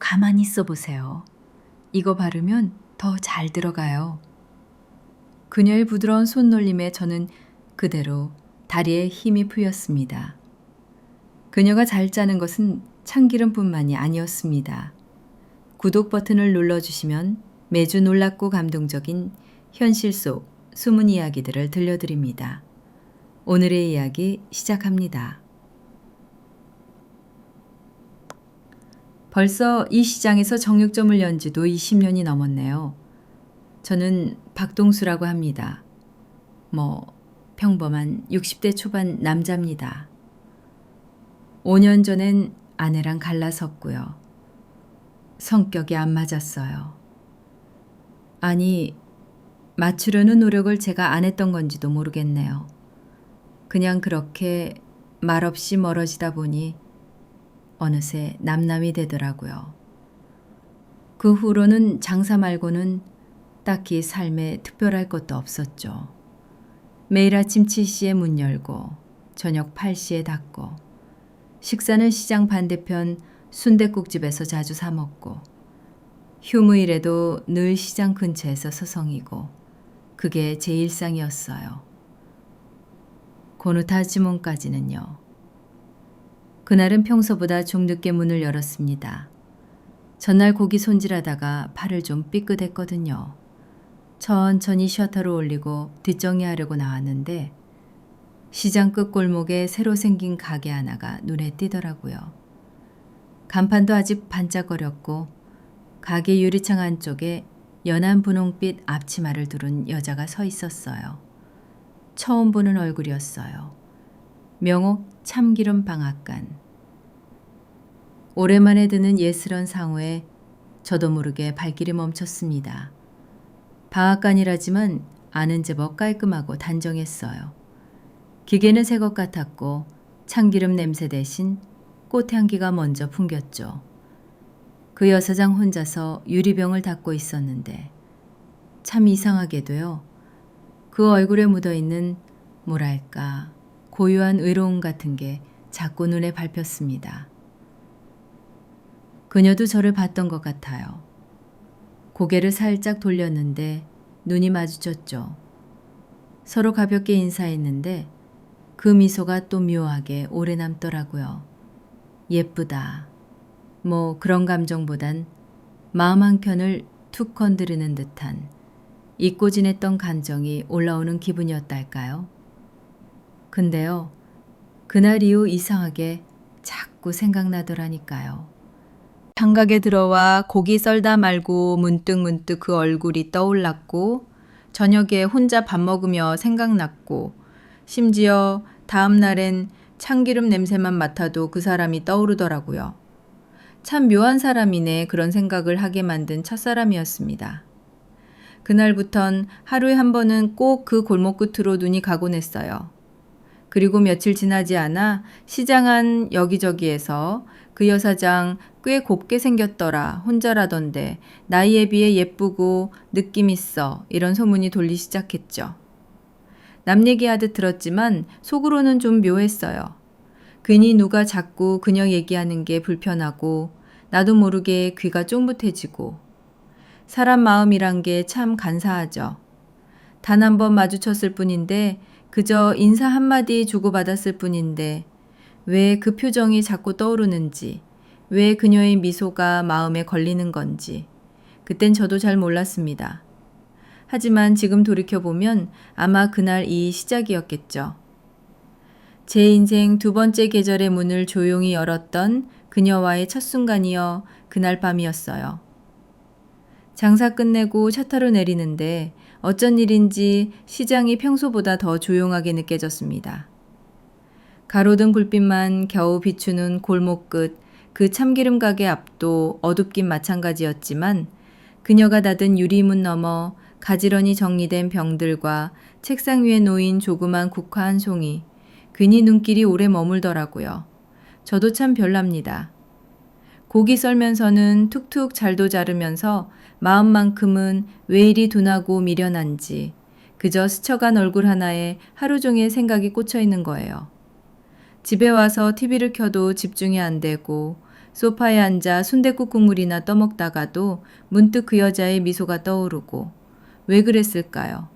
가만히 있어 보세요. 이거 바르면 더 잘 들어가요. 그녀의 부드러운 손놀림에 저는 그대로 다리에 힘이 풀렸습니다. 그녀가 잘 짜는 것은 참기름뿐만이 아니었습니다. 구독 버튼을 눌러주시면 매주 놀랍고 감동적인 현실 속 숨은 이야기들을 들려드립니다. 오늘의 이야기 시작합니다. 벌써 이 시장에서 정육점을 연 지도 20년이 넘었네요. 저는 박동수라고 합니다. 평범한 60대 초반 남자입니다. 5년 전엔 아내랑 갈라섰고요. 성격이 안 맞았어요. 아니, 맞추려는 노력을 제가 안 했던 건지도 모르겠네요. 그냥 그렇게 말없이 멀어지다 보니 어느새 남남이 되더라고요. 그 후로는 장사 말고는 딱히 삶에 특별할 것도 없었죠. 매일 아침 7시에 문 열고 저녁 8시에 닫고 식사는 시장 반대편 순댓국집에서 자주 사 먹고 휴무일에도 늘 시장 근처에서 서성이고 그게 제 일상이었어요. 고누타지몬까지는요. 그날은 평소보다 좀 늦게 문을 열었습니다. 전날 고기 손질하다가 팔을 좀 삐끗했거든요. 천천히 셔터를 올리고 뒷정리하려고 나왔는데 시장 끝 골목에 새로 생긴 가게 하나가 눈에 띄더라고요. 간판도 아직 반짝거렸고 가게 유리창 안쪽에 연한 분홍빛 앞치마를 두른 여자가 서 있었어요. 처음 보는 얼굴이었어요. 명옥 참기름 방앗간. 오랜만에 드는 예스런 상호에 저도 모르게 발길이 멈췄습니다. 방앗간이라지만 안은 제법 깔끔하고 단정했어요. 기계는 새 것 같았고 참기름 냄새 대신 꽃향기가 먼저 풍겼죠. 그 여사장 혼자서 유리병을 닫고 있었는데 참 이상하게도요. 그 얼굴에 묻어있는 뭐랄까 고요한 의로움 같은 게 자꾸 눈에 밟혔습니다. 그녀도 저를 봤던 것 같아요. 고개를 살짝 돌렸는데 눈이 마주쳤죠. 서로 가볍게 인사했는데 그 미소가 또 묘하게 오래 남더라고요. 예쁘다. 그런 감정보단 마음 한켠을 툭 건드리는 듯한 잊고 지냈던 감정이 올라오는 기분이었달까요? 근데요, 그날 이후 이상하게 자꾸 생각나더라니까요. 장각에 들어와 고기 썰다 말고 문득 그 얼굴이 떠올랐고 저녁에 혼자 밥 먹으며 생각났고 심지어 다음 날엔 참기름 냄새만 맡아도 그 사람이 떠오르더라고요. 참 묘한 사람이네 그런 생각을 하게 만든 첫사람이었습니다. 그날부턴 하루에 한 번은 꼭 그 골목 끝으로 눈이 가곤 했어요. 그리고 며칠 지나지 않아 시장 안 여기저기에서 그 여사장 꽤 곱게 생겼더라 혼자라던데 나이에 비해 예쁘고 느낌 있어 이런 소문이 돌리 시작했죠. 남 얘기하듯 들었지만 속으로는 좀 묘했어요. 괜히 누가 자꾸 그녀 얘기하는 게 불편하고 나도 모르게 귀가 쫑긋해지고 사람 마음이란 게 참 간사하죠. 단 한 번 마주쳤을 뿐인데 그저 인사 한마디 주고받았을 뿐인데 왜 그 표정이 자꾸 떠오르는지 왜 그녀의 미소가 마음에 걸리는 건지 그땐 저도 잘 몰랐습니다. 하지만 지금 돌이켜보면 아마 그날 이 시작이었겠죠. 제 인생 두 번째 계절의 문을 조용히 열었던 그녀와의 첫 순간이여 그날 밤이었어요. 장사 끝내고 셔터를 내리는데 어쩐 일인지 시장이 평소보다 더 조용하게 느껴졌습니다. 가로등 불빛만 겨우 비추는 골목 끝 그 참기름 가게 앞도 어둡긴 마찬가지였지만 그녀가 닫은 유리문 너머 가지런히 정리된 병들과 책상 위에 놓인 조그만 국화 한 송이 괜히 눈길이 오래 머물더라고요. 저도 참 별납니다. 고기 썰면서는 툭툭 잘도 자르면서 마음만큼은 왜 이리 둔하고 미련한지 그저 스쳐간 얼굴 하나에 하루 종일 생각이 꽂혀 있는 거예요. 집에 와서 TV를 켜도 집중이 안 되고 소파에 앉아 순댓국 국물이나 떠먹다가도 문득 그 여자의 미소가 떠오르고 왜 그랬을까요?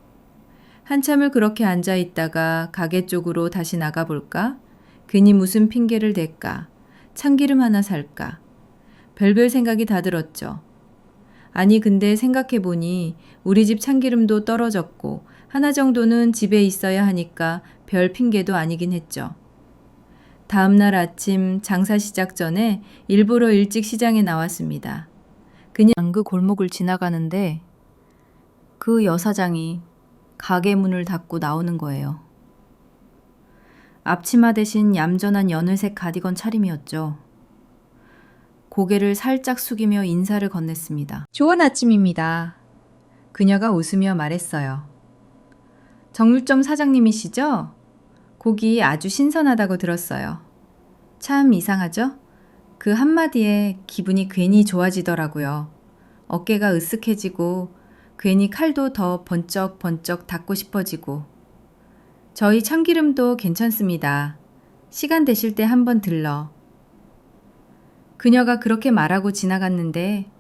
한참을 그렇게 앉아 있다가 가게 쪽으로 다시 나가볼까? 괜히 무슨 핑계를 댈까? 참기름 하나 살까? 별별 생각이 다 들었죠. 아니 근데 생각해보니 우리 집 참기름도 떨어졌고 하나 정도는 집에 있어야 하니까 별 핑계도 아니긴 했죠. 다음날 아침 장사 시작 전에 일부러 일찍 시장에 나왔습니다. 그냥 그 골목을 지나가는데 그 여사장이 가게 문을 닫고 나오는 거예요. 앞치마 대신 얌전한 연회색 가디건 차림이었죠. 고개를 살짝 숙이며 인사를 건넸습니다. 좋은 아침입니다. 그녀가 웃으며 말했어요. 정육점 사장님이시죠? 고기 아주 신선하다고 들었어요. 참 이상하죠? 그 한마디에 기분이 괜히 좋아지더라고요. 어깨가 으쓱해지고 괜히 칼도 더 번쩍번쩍 닫고 싶어지고. 저희 참기름도 괜찮습니다. 시간 되실 때 한번 들러. 그녀가 그렇게 말하고 지나갔는데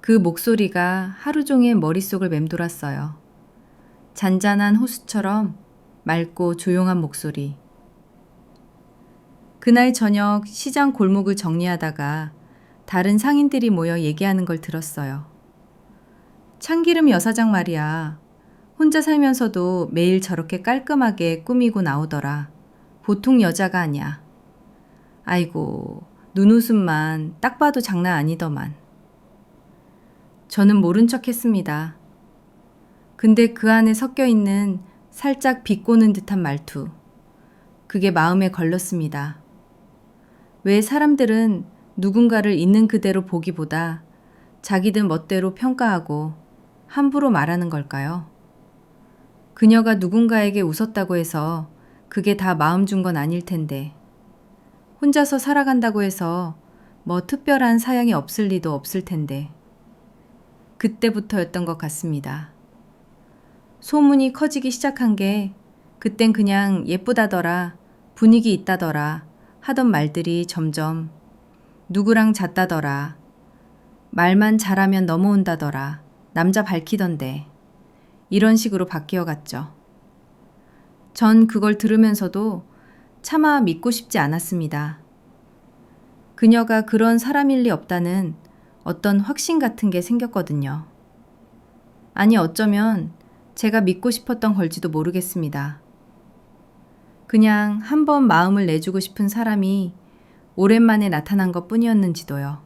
그 목소리가 하루 종일 머릿속을 맴돌았어요. 잔잔한 호수처럼 맑고 조용한 목소리. 그날 저녁 시장 골목을 정리하다가 다른 상인들이 모여 얘기하는 걸 들었어요. 참기름 여사장 말이야. 혼자 살면서도 매일 저렇게 깔끔하게 꾸미고 나오더라. 보통 여자가 아니야. 아이고, 눈웃음만 딱 봐도 장난 아니더만. 저는 모른 척 했습니다. 근데 그 안에 섞여 있는 살짝 비꼬는 듯한 말투. 그게 마음에 걸렸습니다. 왜 사람들은 누군가를 있는 그대로 보기보다 자기들 멋대로 평가하고 함부로 말하는 걸까요? 그녀가 누군가에게 웃었다고 해서 그게 다 마음 준 건 아닐 텐데. 혼자서 살아간다고 해서 뭐 특별한 사양이 없을 리도 없을 텐데. 그때부터였던 것 같습니다. 소문이 커지기 시작한 게 그땐 그냥 예쁘다더라, 분위기 있다더라 하던 말들이 점점 누구랑 잤다더라, 말만 잘하면 넘어온다더라, 남자 밝히던데 이런 식으로 바뀌어 갔죠. 전 그걸 들으면서도 차마 믿고 싶지 않았습니다. 그녀가 그런 사람일 리 없다는 어떤 확신 같은 게 생겼거든요. 아니 어쩌면 제가 믿고 싶었던 걸지도 모르겠습니다. 그냥 한번 마음을 내주고 싶은 사람이 오랜만에 나타난 것 뿐이었는지도요.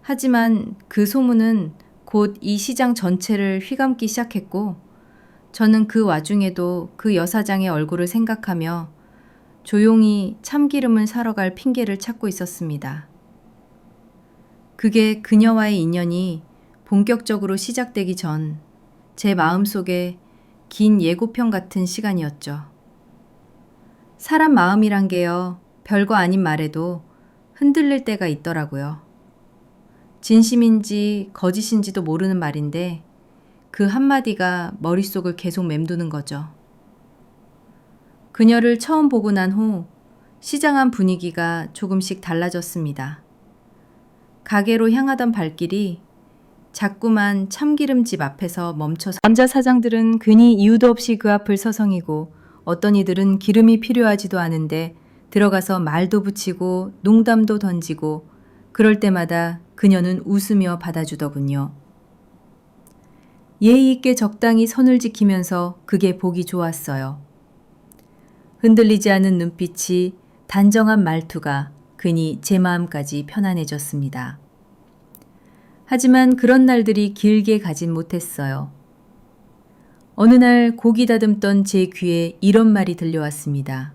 하지만 그 소문은 곧 이 시장 전체를 휘감기 시작했고 저는 그 와중에도 그 여사장의 얼굴을 생각하며 조용히 참기름을 사러 갈 핑계를 찾고 있었습니다. 그게 그녀와의 인연이 본격적으로 시작되기 전 제 마음속에 긴 예고편 같은 시간이었죠. 사람 마음이란 게요, 별거 아닌 말에도 흔들릴 때가 있더라고요. 진심인지 거짓인지도 모르는 말인데 그 한마디가 머릿속을 계속 맴도는 거죠. 그녀를 처음 보고 난 후 시장 안 분위기가 조금씩 달라졌습니다. 가게로 향하던 발길이 자꾸만 참기름집 앞에서 멈춰서 남자 사장들은 괜히 이유도 없이 그 앞을 서성이고 어떤 이들은 기름이 필요하지도 않은데 들어가서 말도 붙이고 농담도 던지고 그럴 때마다 그녀는 웃으며 받아주더군요. 예의 있게 적당히 선을 지키면서 그게 보기 좋았어요. 흔들리지 않은 눈빛이, 단정한 말투가 괜히 제 마음까지 편안해졌습니다. 하지만 그런 날들이 길게 가진 못했어요. 어느 날 고기 다듬던 제 귀에 이런 말이 들려왔습니다.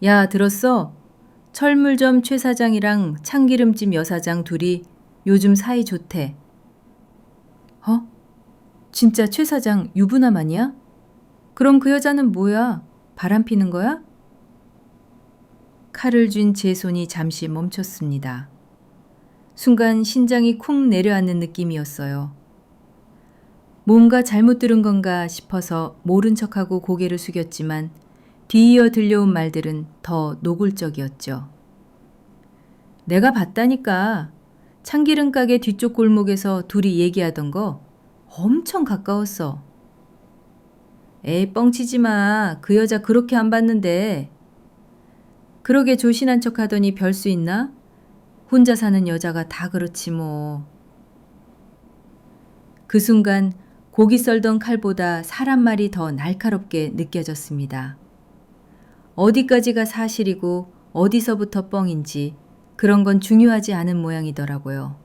야, 들었어? 철물점 최 사장이랑 참기름집 여사장 둘이 요즘 사이 좋대. 진짜 최 사장 유부남 아니야? 그럼 그 여자는 뭐야? 바람 피는 거야? 칼을 쥔 제 손이 잠시 멈췄습니다. 순간 심장이 쿵 내려앉는 느낌이었어요. 뭔가 잘못 들은 건가 싶어서 모른 척하고 고개를 숙였지만 뒤이어 들려온 말들은 더 노골적이었죠. 내가 봤다니까. 참기름 가게 뒤쪽 골목에서 둘이 얘기하던 거 엄청 가까웠어. 에이, 뻥치지 마. 그 여자 그렇게 안 봤는데. 그러게 조신한 척 하더니 별 수 있나? 혼자 사는 여자가 다 그렇지 뭐. 그 순간 고기 썰던 칼보다 사람 말이 더 날카롭게 느껴졌습니다. 어디까지가 사실이고 어디서부터 뻥인지 그런 건 중요하지 않은 모양이더라고요.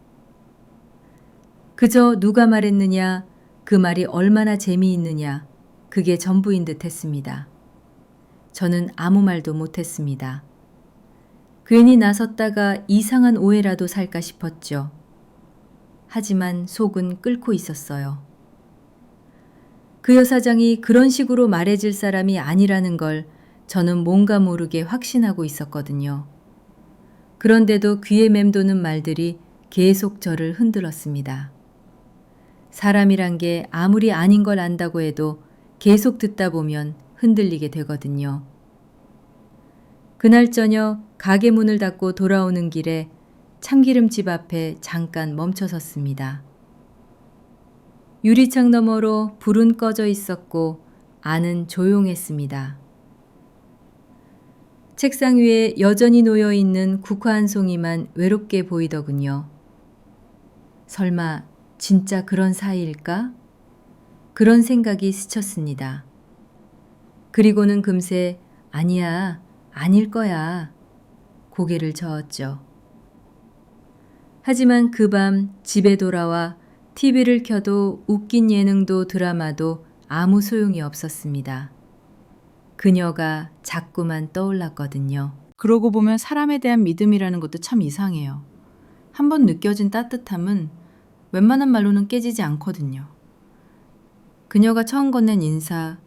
그저 누가 말했느냐, 그 말이 얼마나 재미있느냐, 그게 전부인 듯 했습니다. 저는 아무 말도 못했습니다. 괜히 나섰다가 이상한 오해라도 살까 싶었죠. 하지만 속은 끓고 있었어요. 그 여사장이 그런 식으로 말해줄 사람이 아니라는 걸 저는 뭔가 모르게 확신하고 있었거든요. 그런데도 귀에 맴도는 말들이 계속 저를 흔들었습니다. 사람이란 게 아무리 아닌 걸 안다고 해도 계속 듣다 보면 흔들리게 되거든요. 그날 저녁 가게 문을 닫고 돌아오는 길에 참기름집 앞에 잠깐 멈춰 섰습니다. 유리창 너머로 불은 꺼져 있었고 안은 조용했습니다. 책상 위에 여전히 놓여 있는 국화 한 송이만 외롭게 보이더군요. 설마 진짜 그런 사이일까? 그런 생각이 스쳤습니다. 그리고는 금세 아니야, 아닐 거야. 고개를 저었죠. 하지만 그 밤 집에 돌아와 TV를 켜도 웃긴 예능도 드라마도 아무 소용이 없었습니다. 그녀가 자꾸만 떠올랐거든요. 그러고 보면 사람에 대한 믿음이라는 것도 참 이상해요. 한번 느껴진 따뜻함은 웬만한 말로는 깨지지 않거든요. 그녀가 처음 건넨 인사,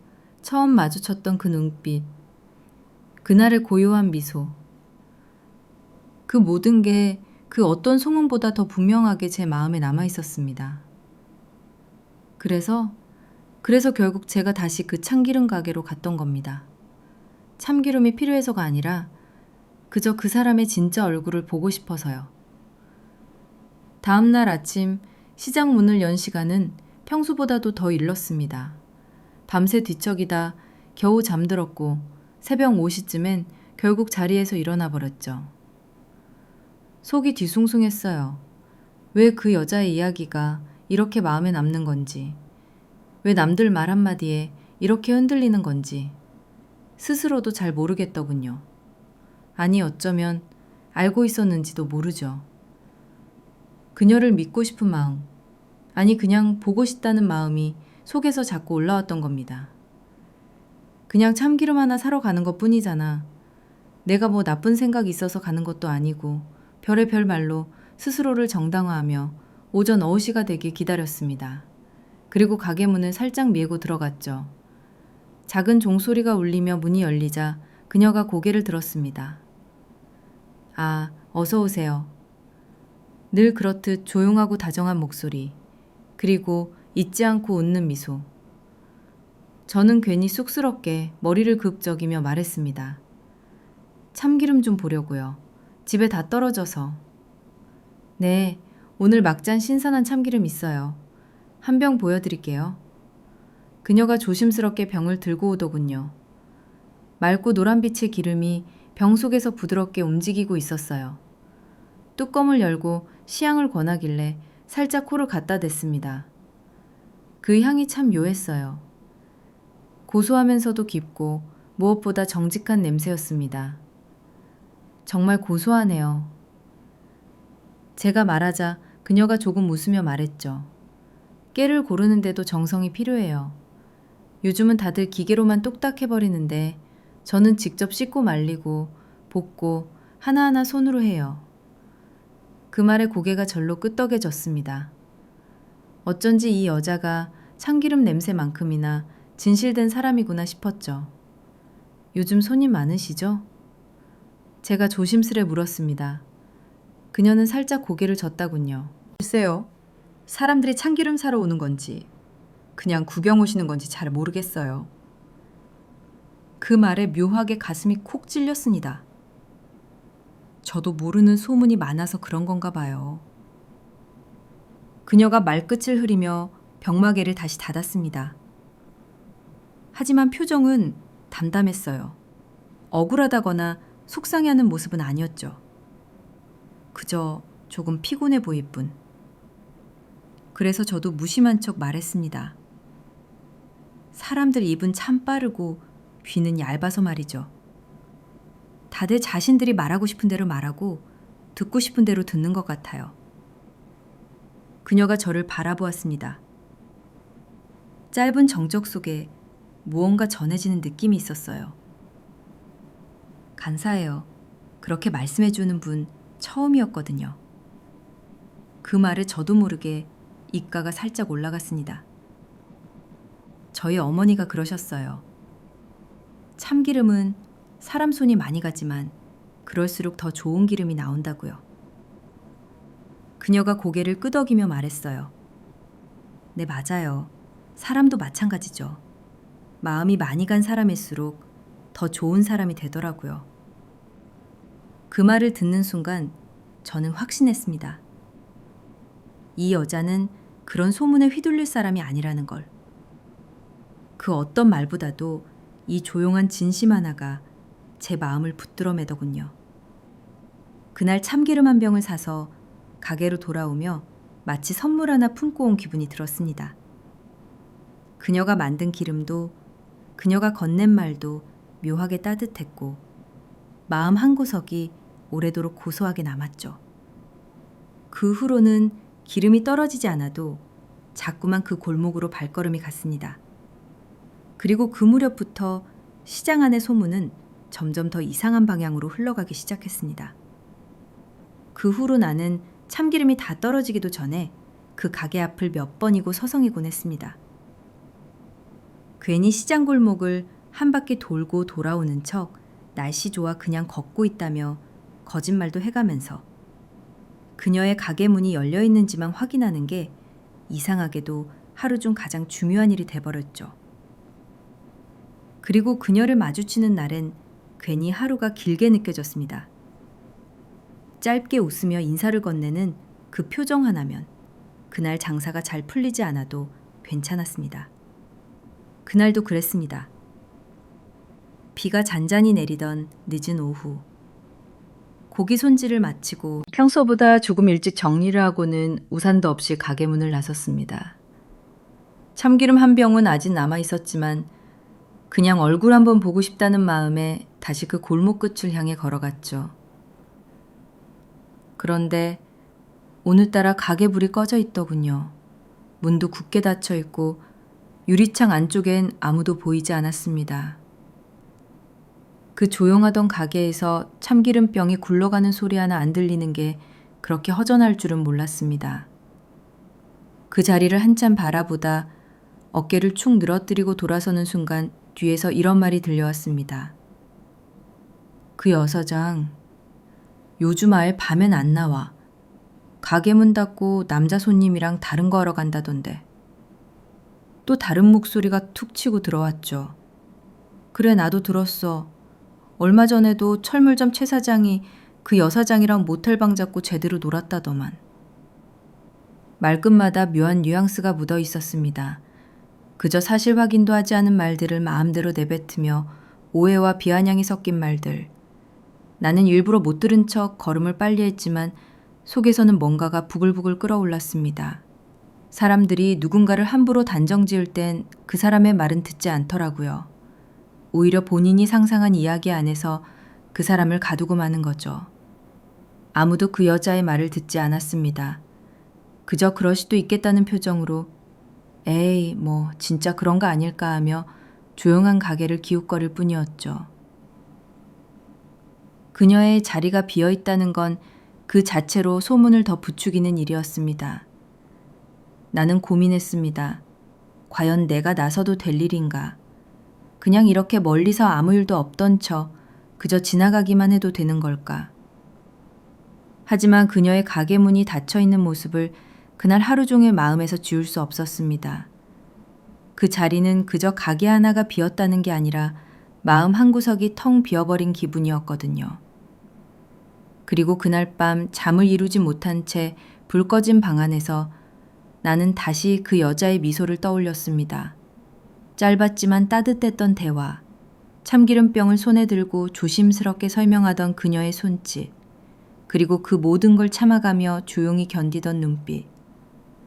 처음 마주쳤던 그 눈빛, 그날의 고요한 미소. 그 모든 게 그 어떤 소문보다 더 분명하게 제 마음에 남아 있었습니다. 그래서 결국 제가 다시 그 참기름 가게로 갔던 겁니다. 참기름이 필요해서가 아니라 그저 그 사람의 진짜 얼굴을 보고 싶어서요. 다음 날 아침 시장 문을 연 시간은 평소보다도 더 일렀습니다. 밤새 뒤척이다 겨우 잠들었고 새벽 5시쯤엔 결국 자리에서 일어나 버렸죠. 속이 뒤숭숭했어요. 왜 그 여자의 이야기가 이렇게 마음에 남는 건지, 왜 남들 말 한마디에 이렇게 흔들리는 건지 스스로도 잘 모르겠더군요. 아니 어쩌면 알고 있었는지도 모르죠. 그녀를 믿고 싶은 마음, 아니 그냥 보고 싶다는 마음이 속에서 자꾸 올라왔던 겁니다. 그냥 참기름 하나 사러 가는 것 뿐이잖아. 내가 뭐 나쁜 생각이 있어서 가는 것도 아니고 별의별 말로 스스로를 정당화하며 오전 9시가 되길 기다렸습니다. 그리고 가게 문을 살짝 밀고 들어갔죠. 작은 종소리가 울리며 문이 열리자 그녀가 고개를 들었습니다. 아, 어서 오세요. 늘 그렇듯 조용하고 다정한 목소리, 그리고 잊지 않고 웃는 미소. 저는 괜히 쑥스럽게 머리를 긁적이며 말했습니다. 참기름 좀 보려고요. 집에 다 떨어져서. 네, 오늘 막잔 신선한 참기름 있어요. 한 병 보여드릴게요. 그녀가 조심스럽게 병을 들고 오더군요. 맑고 노란빛의 기름이 병 속에서 부드럽게 움직이고 있었어요. 뚜껑을 열고 시향을 권하길래 살짝 코를 갖다 댔습니다. 그 향이 참 묘했어요. 고소하면서도 깊고 무엇보다 정직한 냄새였습니다. 정말 고소하네요. 제가 말하자 그녀가 조금 웃으며 말했죠. 깨를 고르는데도 정성이 필요해요. 요즘은 다들 기계로만 뚝딱 해버리는데 저는 직접 씻고 말리고 볶고 하나하나 손으로 해요. 그 말에 고개가 절로 끄떡해졌습니다. 어쩐지 이 여자가 참기름 냄새만큼이나 진실된 사람이구나 싶었죠. 요즘 손님 많으시죠? 제가 조심스레 물었습니다. 그녀는 살짝 고개를 젓다군요. 글쎄요. 사람들이 참기름 사러 오는 건지 그냥 구경 오시는 건지 잘 모르겠어요. 그 말에 묘하게 가슴이 콕 찔렸습니다. 저도 모르는 소문이 많아서 그런 건가 봐요. 그녀가 말끝을 흐리며 병마개를 다시 닫았습니다. 하지만 표정은 담담했어요. 억울하다거나 속상해하는 모습은 아니었죠. 그저 조금 피곤해 보일 뿐. 그래서 저도 무심한 척 말했습니다. 사람들 입은 참 빠르고 귀는 얇아서 말이죠. 다들 자신들이 말하고 싶은 대로 말하고 듣고 싶은 대로 듣는 것 같아요. 그녀가 저를 바라보았습니다. 짧은 정적 속에 무언가 전해지는 느낌이 있었어요. 간사해요. 그렇게 말씀해주는 분 처음이었거든요. 그 말에 저도 모르게 입가가 살짝 올라갔습니다. 저희 어머니가 그러셨어요. 참기름은 사람 손이 많이 가지만 그럴수록 더 좋은 기름이 나온다고요. 그녀가 고개를 끄덕이며 말했어요. 네, 맞아요. 사람도 마찬가지죠. 마음이 많이 간 사람일수록 더 좋은 사람이 되더라고요. 그 말을 듣는 순간 저는 확신했습니다. 이 여자는 그런 소문에 휘둘릴 사람이 아니라는 걸. 그 어떤 말보다도 이 조용한 진심 하나가 제 마음을 붙들어 매더군요. 그날 참기름 한 병을 사서 가게로 돌아오며 마치 선물 하나 품고 온 기분이 들었습니다. 그녀가 만든 기름도 그녀가 건넨 말도 묘하게 따뜻했고 마음 한구석이 오래도록 고소하게 남았죠. 그 후로는 기름이 떨어지지 않아도 자꾸만 그 골목으로 발걸음이 갔습니다. 그리고 그 무렵부터 시장 안의 소문은 점점 더 이상한 방향으로 흘러가기 시작했습니다. 그 후로 나는 참기름이 다 떨어지기도 전에 그 가게 앞을 몇 번이고 서성이곤 했습니다. 괜히 시장 골목을 한 바퀴 돌고 돌아오는 척 날씨 좋아 그냥 걷고 있다며 거짓말도 해가면서 그녀의 가게 문이 열려 있는지만 확인하는 게 이상하게도 하루 중 가장 중요한 일이 돼버렸죠. 그리고 그녀를 마주치는 날엔 괜히 하루가 길게 느껴졌습니다. 짧게 웃으며 인사를 건네는 그 표정 하나면 그날 장사가 잘 풀리지 않아도 괜찮았습니다. 그날도 그랬습니다. 비가 잔잔히 내리던 늦은 오후. 고기 손질을 마치고 평소보다 조금 일찍 정리를 하고는 우산도 없이 가게 문을 나섰습니다. 참기름 한 병은 아직 남아 있었지만 그냥 얼굴 한번 보고 싶다는 마음에 다시 그 골목 끝을 향해 걸어갔죠. 그런데 오늘따라 가게 불이 꺼져 있더군요. 문도 굳게 닫혀 있고 유리창 안쪽엔 아무도 보이지 않았습니다. 그 조용하던 가게에서 참기름병이 굴러가는 소리 하나 안 들리는 게 그렇게 허전할 줄은 몰랐습니다. 그 자리를 한참 바라보다 어깨를 축 늘어뜨리고 돌아서는 순간 뒤에서 이런 말이 들려왔습니다. 그 여사장, 요즘 아예 밤엔 안 나와. 가게 문 닫고 남자 손님이랑 다른 거 하러 간다던데. 또 다른 목소리가 툭 치고 들어왔죠. 그래, 나도 들었어. 얼마 전에도 철물점 최 사장이 그 여사장이랑 모텔방 잡고 제대로 놀았다더만. 말끝마다 묘한 뉘앙스가 묻어 있었습니다. 그저 사실 확인도 하지 않은 말들을 마음대로 내뱉으며 오해와 비아냥이 섞인 말들. 나는 일부러 못 들은 척 걸음을 빨리 했지만 속에서는 뭔가가 부글부글 끓어올랐습니다. 사람들이 누군가를 함부로 단정 지을 땐 그 사람의 말은 듣지 않더라고요. 오히려 본인이 상상한 이야기 안에서 그 사람을 가두고 마는 거죠. 아무도 그 여자의 말을 듣지 않았습니다. 그저 그럴 수도 있겠다는 표정으로 에이, 뭐 진짜 그런 거 아닐까 하며 조용한 가게를 기웃거릴 뿐이었죠. 그녀의 자리가 비어 있다는 건 그 자체로 소문을 더 부추기는 일이었습니다. 나는 고민했습니다. 과연 내가 나서도 될 일인가? 그냥 이렇게 멀리서 아무 일도 없던 척 그저 지나가기만 해도 되는 걸까? 하지만 그녀의 가게 문이 닫혀 있는 모습을 그날 하루 종일 마음에서 지울 수 없었습니다. 그 자리는 그저 가게 하나가 비었다는 게 아니라 마음 한구석이 텅 비어버린 기분이었거든요. 그리고 그날 밤 잠을 이루지 못한 채 불 꺼진 방 안에서 나는 다시 그 여자의 미소를 떠올렸습니다. 짧았지만 따뜻했던 대화, 참기름병을 손에 들고 조심스럽게 설명하던 그녀의 손짓, 그리고 그 모든 걸 참아가며 조용히 견디던 눈빛.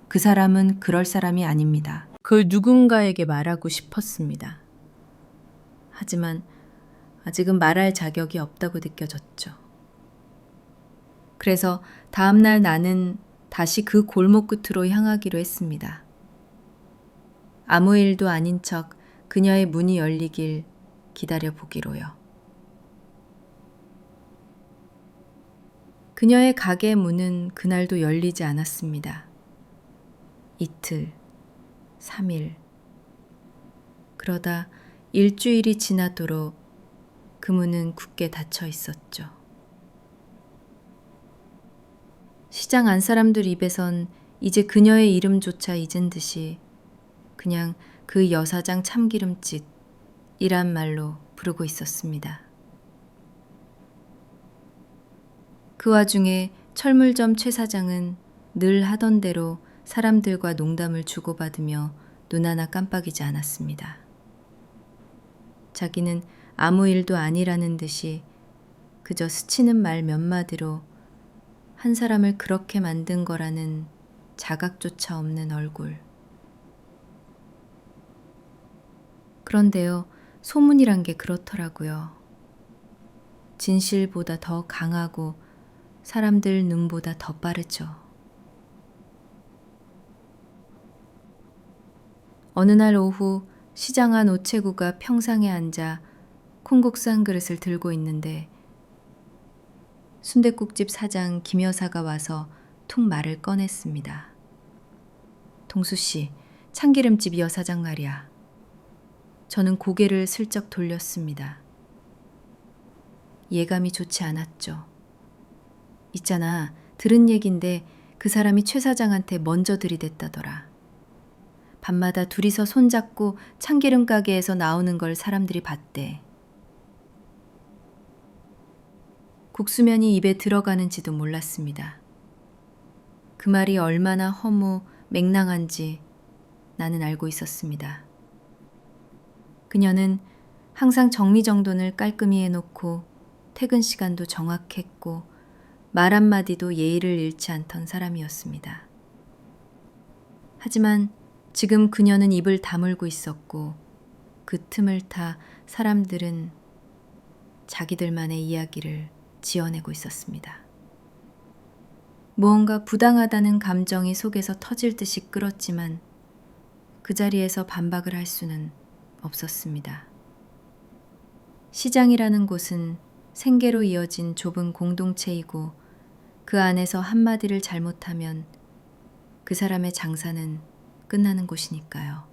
그 사람은 그럴 사람이 아닙니다. 그걸 누군가에게 말하고 싶었습니다. 하지만 아직은 말할 자격이 없다고 느껴졌죠. 그래서 다음날 나는 다시 그 골목 끝으로 향하기로 했습니다. 아무 일도 아닌 척 그녀의 문이 열리길 기다려 보기로요. 그녀의 가게 문은 그날도 열리지 않았습니다. 이틀, 3일. 그러다 일주일이 지나도록 그 문은 굳게 닫혀 있었죠. 시장 안 사람들 입에선 이제 그녀의 이름조차 잊은 듯이 그냥 그 여사장 참기름짓이란 말로 부르고 있었습니다. 그 와중에 철물점 최 사장은 늘 하던 대로 사람들과 농담을 주고받으며 눈 하나 깜빡이지 않았습니다. 자기는 아무 일도 아니라는 듯이 그저 스치는 말 몇 마디로 한 사람을 그렇게 만든 거라는 자각조차 없는 얼굴. 그런데요, 소문이란 게 그렇더라고요. 진실보다 더 강하고 사람들 눈보다 더 빠르죠. 어느 날 오후 시장 안 오체구가 평상에 앉아 콩국수 한 그릇을 들고 있는데 순댓국집 사장 김 여사가 와서 툭 말을 꺼냈습니다. 동수씨, 참기름집 여사장 말이야. 저는 고개를 슬쩍 돌렸습니다. 예감이 좋지 않았죠. 있잖아, 들은 얘긴데 그 사람이 최 사장한테 먼저 들이댔다더라. 밤마다 둘이서 손잡고 참기름 가게에서 나오는 걸 사람들이 봤대. 국수면이 입에 들어가는지도 몰랐습니다. 그 말이 얼마나 허무 맹랑한지 나는 알고 있었습니다. 그녀는 항상 정리정돈을 깔끔히 해놓고 퇴근 시간도 정확했고 말 한마디도 예의를 잃지 않던 사람이었습니다. 하지만 지금 그녀는 입을 다물고 있었고 그 틈을 타 사람들은 자기들만의 이야기를 지어내고 있었습니다. 무언가 부당하다는 감정이 속에서 터질 듯이 끓었지만 그 자리에서 반박을 할 수는 없었습니다. 시장이라는 곳은 생계로 이어진 좁은 공동체이고 그 안에서 한마디를 잘못하면 그 사람의 장사는 끝나는 곳이니까요.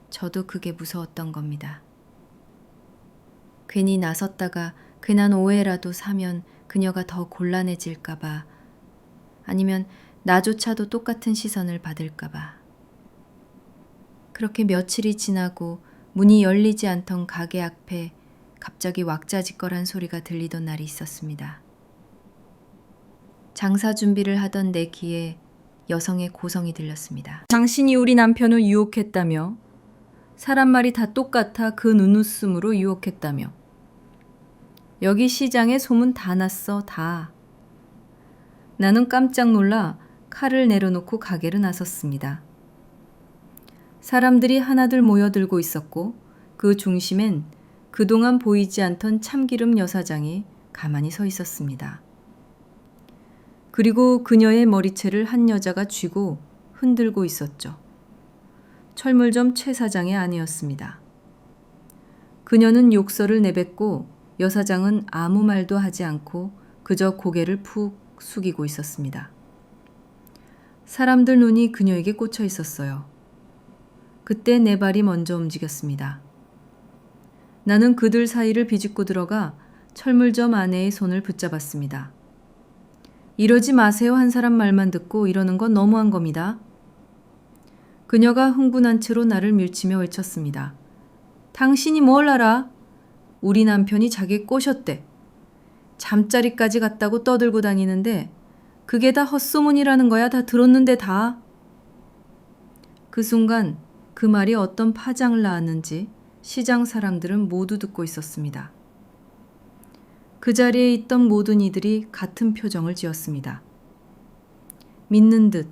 저도 그게 무서웠던 겁니다. 괜히 나섰다가 괜한 오해라도 사면 그녀가 더 곤란해질까봐 아니면 나조차도 똑같은 시선을 받을까봐. 그렇게 며칠이 지나고 문이 열리지 않던 가게 앞에 갑자기 왁자지껄한 소리가 들리던 날이 있었습니다. 장사 준비를 하던 내 귀에 여성의 고성이 들렸습니다. 당신이 우리 남편을 유혹했다며? 사람 말이 다 똑같아 그 눈웃음으로 유혹했다며? 여기 시장에 소문 다 났어, 다. 나는 깜짝 놀라 칼을 내려놓고 가게를 나섰습니다. 사람들이 하나둘 모여들고 있었고 그 중심엔 그동안 보이지 않던 참기름 여사장이 가만히 서 있었습니다. 그리고 그녀의 머리채를 한 여자가 쥐고 흔들고 있었죠. 철물점 최 사장의 아내였습니다. 그녀는 욕설을 내뱉고 여사장은 아무 말도 하지 않고 그저 고개를 푹 숙이고 있었습니다. 사람들 눈이 그녀에게 꽂혀 있었어요. 그때 내 발이 먼저 움직였습니다. 나는 그들 사이를 비집고 들어가 철물점 아내의 손을 붙잡았습니다. 이러지 마세요 한 사람 말만 듣고 이러는 건 너무한 겁니다. 그녀가 흥분한 채로 나를 밀치며 외쳤습니다. 당신이 뭘 알아? 우리 남편이 자기 꼬셨대. 잠자리까지 갔다고 떠들고 다니는데 그게 다 헛소문이라는 거야. 다 들었는데 다. 그 순간 그 말이 어떤 파장을 낳았는지 시장 사람들은 모두 듣고 있었습니다. 그 자리에 있던 모든 이들이 같은 표정을 지었습니다. 믿는 듯,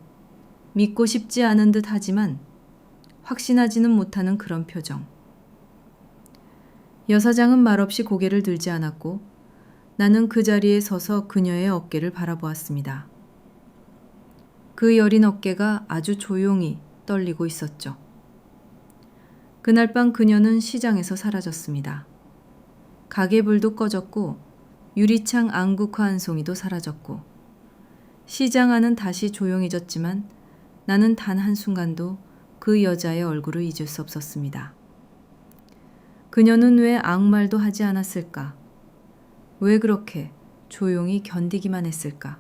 믿고 싶지 않은 듯 하지만 확신하지는 못하는 그런 표정. 여사장은 말없이 고개를 들지 않았고 나는 그 자리에 서서 그녀의 어깨를 바라보았습니다. 그 여린 어깨가 아주 조용히 떨리고 있었죠. 그날 밤 그녀는 시장에서 사라졌습니다. 가게불도 꺼졌고 유리창 앙구커 한 송이도 사라졌고 시장 안은 다시 조용해졌지만 나는 단 한순간도 그 여자의 얼굴을 잊을 수 없었습니다. 그녀는 왜 아무 말도 하지 않았을까? 왜 그렇게 조용히 견디기만 했을까?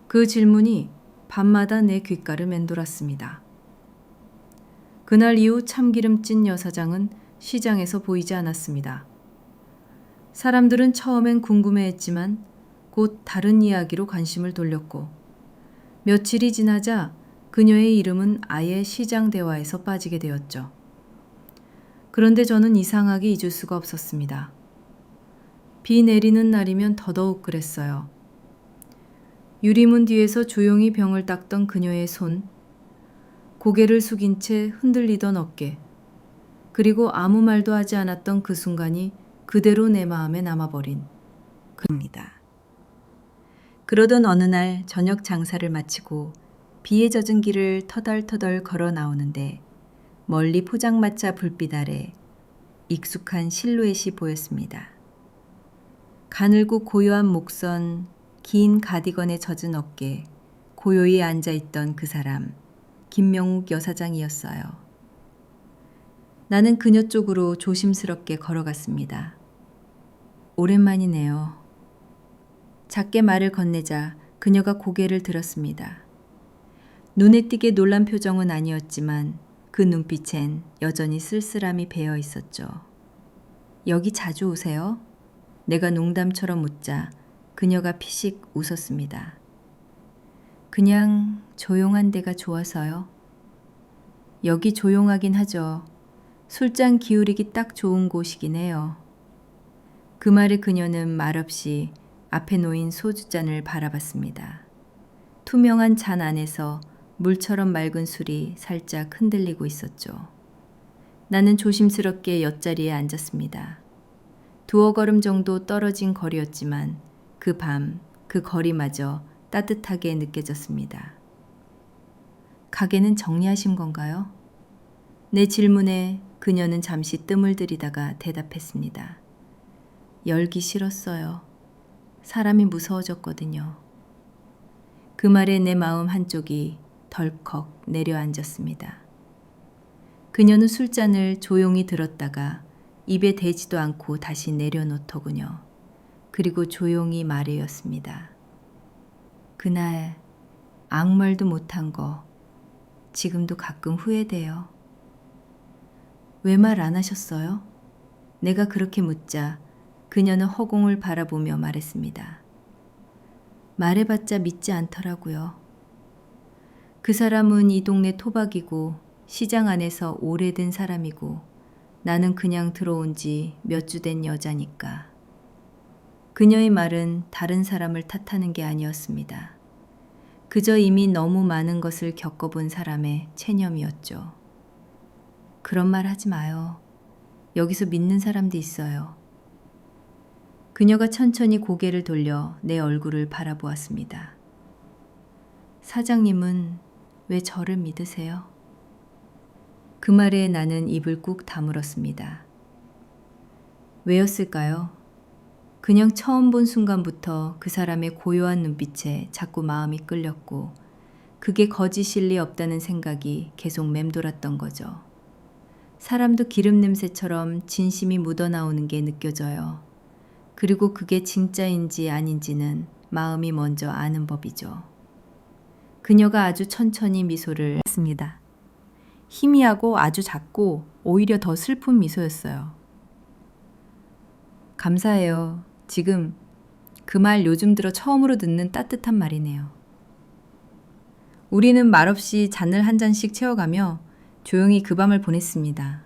그 질문이 밤마다 내 귓가를 맴돌았습니다. 그날 이후 참기름찐 여사장은 시장에서 보이지 않았습니다. 사람들은 처음엔 궁금해했지만 곧 다른 이야기로 관심을 돌렸고 며칠이 지나자 그녀의 이름은 아예 시장 대화에서 빠지게 되었죠. 그런데 저는 이상하게 잊을 수가 없었습니다. 비 내리는 날이면 더더욱 그랬어요. 유리문 뒤에서 조용히 병을 닦던 그녀의 손, 고개를 숙인 채 흔들리던 어깨, 그리고 아무 말도 하지 않았던 그 순간이 그대로 내 마음에 남아버린 그입니다. 그러던 어느 날 저녁 장사를 마치고 비에 젖은 길을 터덜터덜 걸어 나오는데 멀리 포장마차 불빛 아래 익숙한 실루엣이 보였습니다. 가늘고 고요한 목선, 긴 가디건에 젖은 어깨, 고요히 앉아있던 그 사람, 김명욱 여사장이었어요. 나는 그녀 쪽으로 조심스럽게 걸어갔습니다. 오랜만이네요. 작게 말을 건네자 그녀가 고개를 들었습니다. 눈에 띄게 놀란 표정은 아니었지만 그 눈빛엔 여전히 쓸쓸함이 배어 있었죠. 여기 자주 오세요? 내가 농담처럼 묻자 그녀가 피식 웃었습니다. 그냥 조용한 데가 좋아서요. 여기 조용하긴 하죠. 술잔 기울이기 딱 좋은 곳이긴 해요. 그 말에 그녀는 말없이 앞에 놓인 소주잔을 바라봤습니다. 투명한 잔 안에서 물처럼 맑은 술이 살짝 흔들리고 있었죠. 나는 조심스럽게 옆자리에 앉았습니다. 두어 걸음 정도 떨어진 거리였지만 그 밤, 그 거리마저 따뜻하게 느껴졌습니다. 가게는 정리하신 건가요? 내 질문에 그녀는 잠시 뜸을 들이다가 대답했습니다. 열기 싫었어요. 사람이 무서워졌거든요. 그 말에 내 마음 한쪽이 덜컥 내려앉았습니다. 그녀는 술잔을 조용히 들었다가 입에 대지도 않고 다시 내려놓더군요. 그리고 조용히 말해였습니다. 그날 아무 말도 못한 거 지금도 가끔 후회돼요. 왜 말 안 하셨어요? 내가 그렇게 묻자 그녀는 허공을 바라보며 말했습니다. 말해봤자 믿지 않더라고요. 그 사람은 이 동네 토박이고 시장 안에서 오래된 사람이고 나는 그냥 들어온 지 몇 주 된 여자니까. 그녀의 말은 다른 사람을 탓하는 게 아니었습니다. 그저 이미 너무 많은 것을 겪어본 사람의 체념이었죠. 그런 말 하지 마요. 여기서 믿는 사람도 있어요. 그녀가 천천히 고개를 돌려 내 얼굴을 바라보았습니다. 사장님은 왜 저를 믿으세요? 그 말에 나는 입을 꾹 다물었습니다. 왜였을까요? 그냥 처음 본 순간부터 그 사람의 고요한 눈빛에 자꾸 마음이 끌렸고 그게 거짓일 리 없다는 생각이 계속 맴돌았던 거죠. 사람도 기름 냄새처럼 진심이 묻어나오는 게 느껴져요. 그리고 그게 진짜인지 아닌지는 마음이 먼저 아는 법이죠. 그녀가 아주 천천히 미소를 했습니다. 희미하고 아주 작고 오히려 더 슬픈 미소였어요. 감사해요. 지금 그 말 요즘 들어 처음으로 듣는 따뜻한 말이네요. 우리는 말없이 잔을 한 잔씩 채워가며 조용히 그 밤을 보냈습니다.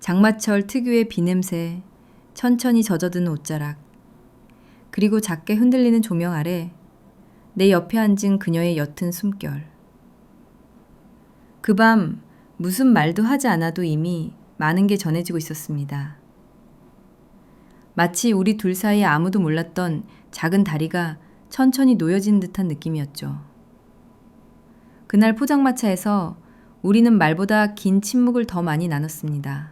장마철 특유의 비냄새, 천천히 젖어드는 옷자락, 그리고 작게 흔들리는 조명 아래 내 옆에 앉은 그녀의 옅은 숨결. 그 밤 무슨 말도 하지 않아도 이미 많은 게 전해지고 있었습니다. 마치 우리 둘 사이에 아무도 몰랐던 작은 다리가 천천히 놓여지는 듯한 느낌이었죠. 그날 포장마차에서 우리는 말보다 긴 침묵을 더 많이 나눴습니다.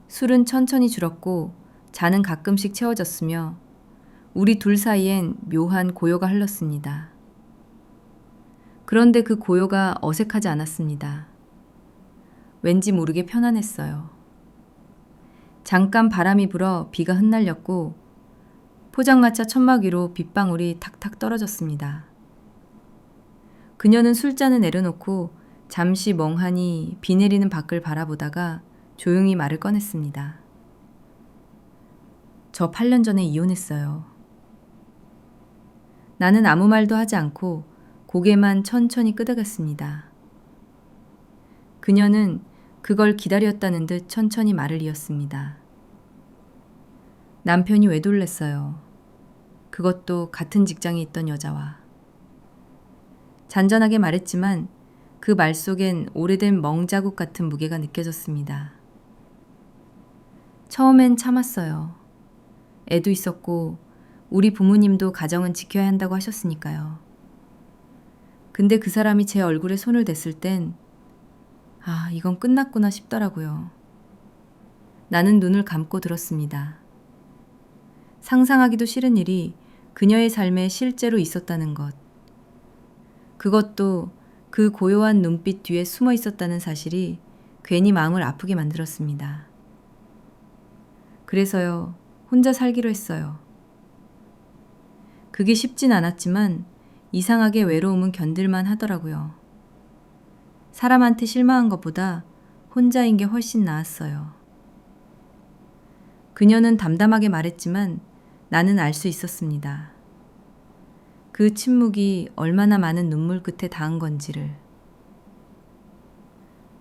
술은 천천히 줄었고 잔은 가끔씩 채워졌으며 우리 둘 사이엔 묘한 고요가 흘렀습니다. 그런데 그 고요가 어색하지 않았습니다. 왠지 모르게 편안했어요. 잠깐 바람이 불어 비가 흩날렸고 포장마차 천막 위로 빗방울이 탁탁 떨어졌습니다. 그녀는 술잔을 내려놓고 잠시 멍하니 비 내리는 밖을 바라보다가 조용히 말을 꺼냈습니다. 저 8년 전에 이혼했어요. 나는 아무 말도 하지 않고 고개만 천천히 끄덕였습니다. 그녀는 그걸 기다렸다는 듯 천천히 말을 이었습니다. 남편이 외돌랬어요. 그것도 같은 직장에 있던 여자와. 잔잔하게 말했지만 그 말 속엔 오래된 멍자국 같은 무게가 느껴졌습니다. 처음엔 참았어요. 애도 있었고 우리 부모님도 가정은 지켜야 한다고 하셨으니까요. 근데 그 사람이 제 얼굴에 손을 댔을 땐 이건 끝났구나 싶더라고요. 나는 눈을 감고 들었습니다. 상상하기도 싫은 일이 그녀의 삶에 실제로 있었다는 것. 그것도 그 고요한 눈빛 뒤에 숨어 있었다는 사실이 괜히 마음을 아프게 만들었습니다. 그래서요, 혼자 살기로 했어요. 그게 쉽진 않았지만 이상하게 외로움은 견딜만 하더라고요. 사람한테 실망한 것보다 혼자인 게 훨씬 나았어요. 그녀는 담담하게 말했지만 나는 알 수 있었습니다. 그 침묵이 얼마나 많은 눈물 끝에 닿은 건지를.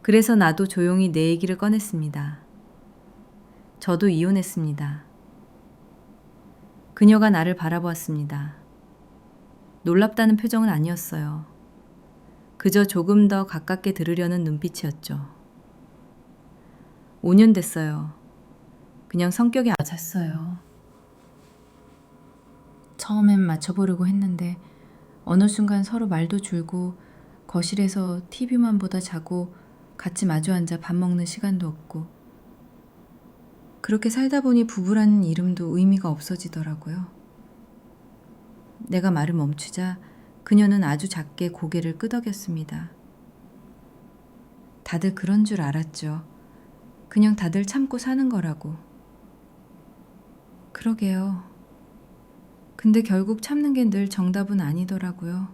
그래서 나도 조용히 내 얘기를 꺼냈습니다. 저도 이혼했습니다. 그녀가 나를 바라보았습니다. 놀랍다는 표정은 아니었어요. 그저 조금 더 가깝게 들으려는 눈빛이었죠. 5년 됐어요. 그냥 성격이 맞았어요. 처음엔 맞춰보려고 했는데 어느 순간 서로 말도 줄고 거실에서 TV만 보다 자고 같이 마주 앉아 밥 먹는 시간도 없고 그렇게 살다 보니 부부라는 이름도 의미가 없어지더라고요. 내가 말을 멈추자 그녀는 아주 작게 고개를 끄덕였습니다. 다들 그런 줄 알았죠. 그냥 다들 참고 사는 거라고. 그러게요. 근데 결국 참는 게 늘 정답은 아니더라고요.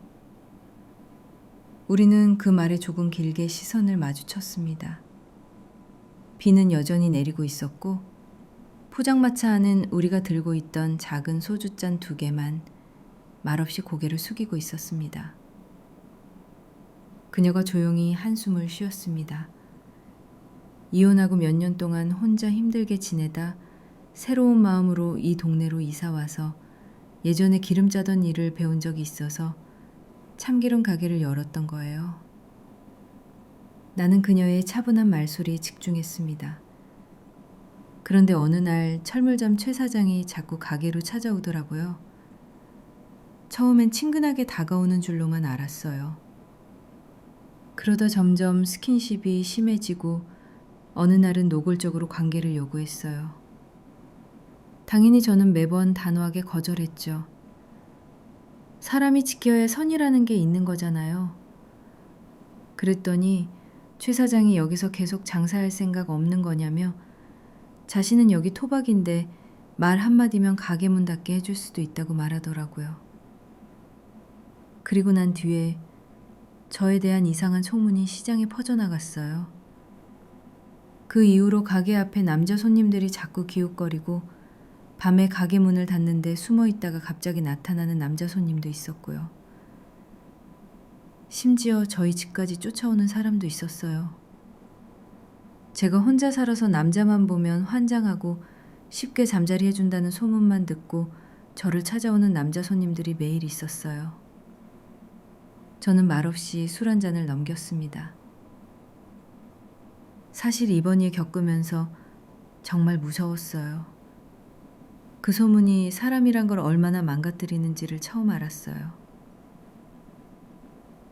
우리는 그 말에 조금 길게 시선을 마주쳤습니다. 비는 여전히 내리고 있었고 포장마차 안은 우리가 들고 있던 작은 소주잔 2개만 말없이 고개를 숙이고 있었습니다. 그녀가 조용히 한숨을 쉬었습니다. 이혼하고 몇 년 동안 혼자 힘들게 지내다 새로운 마음으로 이 동네로 이사와서 예전에 기름 짜던 일을 배운 적이 있어서 참기름 가게를 열었던 거예요. 나는 그녀의 차분한 말소리에 집중했습니다. 그런데 어느 날 철물점 최 사장이 자꾸 가게로 찾아오더라고요. 처음엔 친근하게 다가오는 줄로만 알았어요. 그러다 점점 스킨십이 심해지고 어느 날은 노골적으로 관계를 요구했어요. 당연히 저는 매번 단호하게 거절했죠. 사람이 지켜야 할 선이라는 게 있는 거잖아요. 그랬더니 최 사장이 여기서 계속 장사할 생각 없는 거냐며 자신은 여기 토박인데 말 한마디면 가게 문 닫게 해줄 수도 있다고 말하더라고요. 그리고 난 뒤에 저에 대한 이상한 소문이 시장에 퍼져나갔어요. 그 이후로 가게 앞에 남자 손님들이 자꾸 기웃거리고 밤에 가게 문을 닫는데 숨어 있다가 갑자기 나타나는 남자 손님도 있었고요. 심지어 저희 집까지 쫓아오는 사람도 있었어요. 제가 혼자 살아서 남자만 보면 환장하고 쉽게 잠자리 해준다는 소문만 듣고 저를 찾아오는 남자 손님들이 매일 있었어요. 저는 말없이 술 한 잔을 넘겼습니다. 사실 이번 일 겪으면서 정말 무서웠어요. 그 소문이 사람이란 걸 얼마나 망가뜨리는지를 처음 알았어요.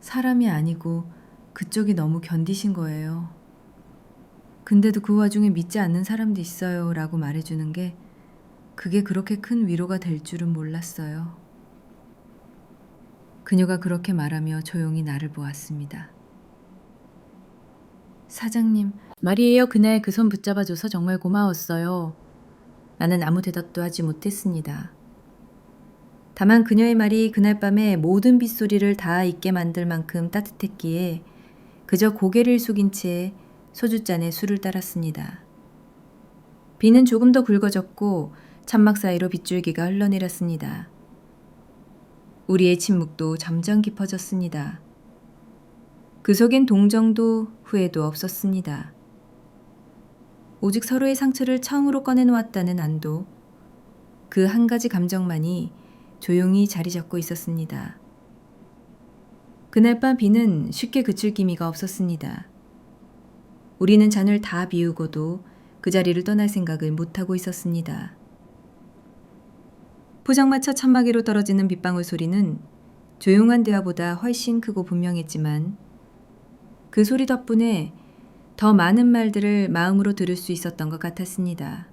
사람이 아니고 그쪽이 너무 견디신 거예요. 근데도 그 와중에 믿지 않는 사람도 있어요 라고 말해주는 게 그게 그렇게 큰 위로가 될 줄은 몰랐어요. 그녀가 그렇게 말하며 조용히 나를 보았습니다. 사장님, 말이에요. 그날 그 손 붙잡아줘서 정말 고마웠어요. 나는 아무 대답도 하지 못했습니다. 다만 그녀의 말이 그날 밤에 모든 빗소리를 다 잊게 만들 만큼 따뜻했기에 그저 고개를 숙인 채 소주잔에 술을 따랐습니다. 비는 조금 더 굵어졌고 천막 사이로 빗줄기가 흘러내렸습니다. 우리의 침묵도 점점 깊어졌습니다. 그 속엔 동정도 후회도 없었습니다. 오직 서로의 상처를 처음으로 꺼내놓았다는 안도, 그 한 가지 감정만이 조용히 자리 잡고 있었습니다. 그날 밤 비는 쉽게 그칠 기미가 없었습니다. 우리는 잔을 다 비우고도 그 자리를 떠날 생각을 못하고 있었습니다. 포장마차 천막위로 떨어지는 빗방울 소리는 조용한 대화보다 훨씬 크고 분명했지만 그 소리 덕분에 더 많은 말들을 마음으로 들을 수 있었던 것 같았습니다.